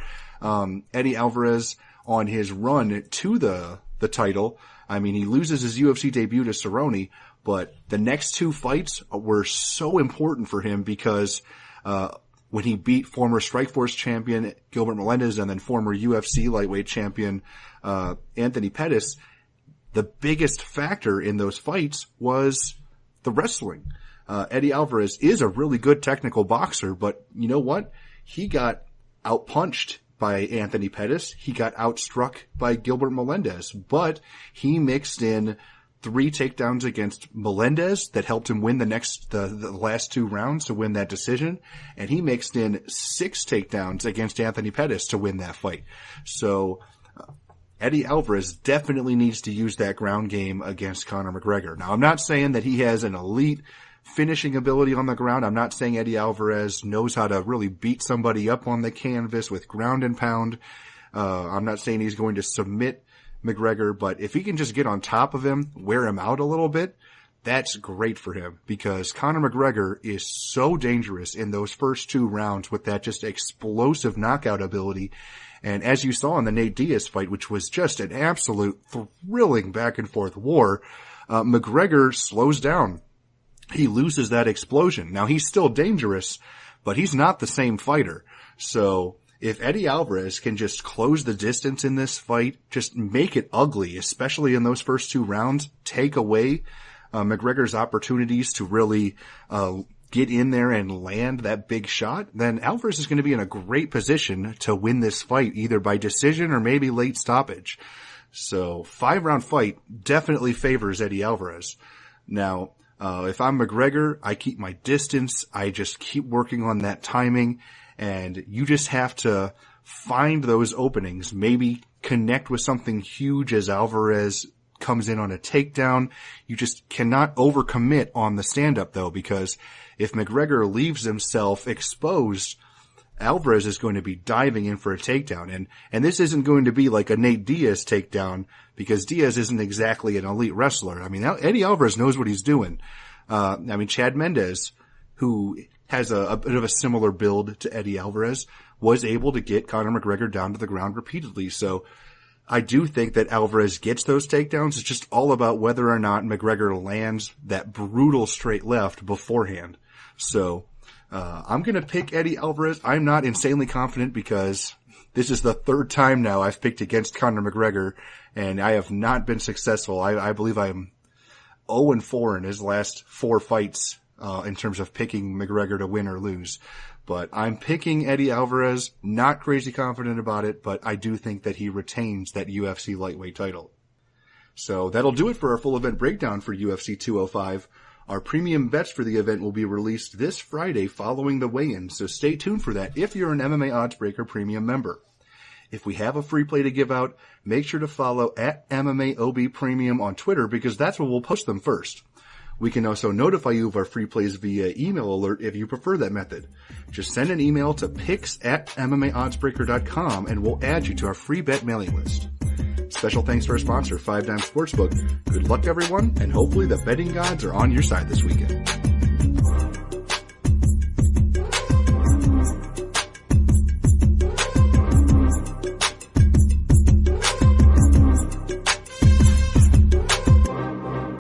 Eddie Alvarez, on his run to the title, I mean, he loses his UFC debut to Cerrone, but the next two fights were so important for him because, when he beat former Strikeforce champion Gilbert Melendez and then former UFC lightweight champion, Anthony Pettis, the biggest factor in those fights was the wrestling. Eddie Alvarez is a really good technical boxer, but you know what? He got outpunched by Anthony Pettis. He got outstruck by Gilbert Melendez, but he mixed in 3 takedowns against Melendez that helped him win the last 2 rounds to win that decision. And he mixed in 6 takedowns against Anthony Pettis to win that fight. So, Eddie Alvarez definitely needs to use that ground game against Conor McGregor. Now, I'm not saying that he has an elite finishing ability on the ground. I'm not saying Eddie Alvarez knows how to really beat somebody up on the canvas with ground and pound. I'm not saying he's going to submit McGregor, but if he can just get on top of him, wear him out a little bit, that's great for him, because Conor McGregor is so dangerous in those first 2 rounds with that just explosive knockout ability. And as you saw in the Nate Diaz fight, which was just an absolute thrilling back and forth war, McGregor slows down. He loses that explosion. Now, he's still dangerous, but he's not the same fighter. So if Eddie Alvarez can just close the distance in this fight, just make it ugly, especially in those first 2 rounds, take away McGregor's opportunities to really get in there and land that big shot, then Alvarez is going to be in a great position to win this fight, either by decision or maybe late stoppage. So 5-round fight definitely favors Eddie Alvarez. Now, if I'm McGregor, I keep my distance. I just keep working on that timing, and you just have to find those openings, maybe connect with something huge as Alvarez comes in on a takedown. You just cannot overcommit on the stand-up, though, because if McGregor leaves himself exposed, Alvarez is going to be diving in for a takedown. And this isn't going to be like a Nate Diaz takedown, because Diaz isn't exactly an elite wrestler. I mean, Eddie Alvarez knows what he's doing. Chad Mendez, who has a bit of a similar build to Eddie Alvarez, was able to get Conor McGregor down to the ground repeatedly. So I do think that Alvarez gets those takedowns. It's just all about whether or not McGregor lands that brutal straight left beforehand. So I'm going to pick Eddie Alvarez. I'm not insanely confident because this is the third time now I've picked against Conor McGregor, and I have not been successful. I believe I am 0-4 in his last 4 fights in terms of picking McGregor to win or lose. But I'm picking Eddie Alvarez, not crazy confident about it, but I do think that he retains that UFC lightweight title. So that'll do it for our full event breakdown for UFC 205. Our premium bets for the event will be released this Friday following the weigh-in, so stay tuned for that if you're an MMA Oddsbreaker premium member. If we have a free play to give out, make sure to follow at MMAOB Premium on Twitter, because that's where we'll post them first. We can also notify you of our free plays via email alert if you prefer that method. Just send an email to picks@MMAOddsbreaker.com and we'll add you to our free bet mailing list. Special thanks to our sponsor, 5 Dime Sportsbook. Good luck, everyone, and hopefully the betting gods are on your side this weekend.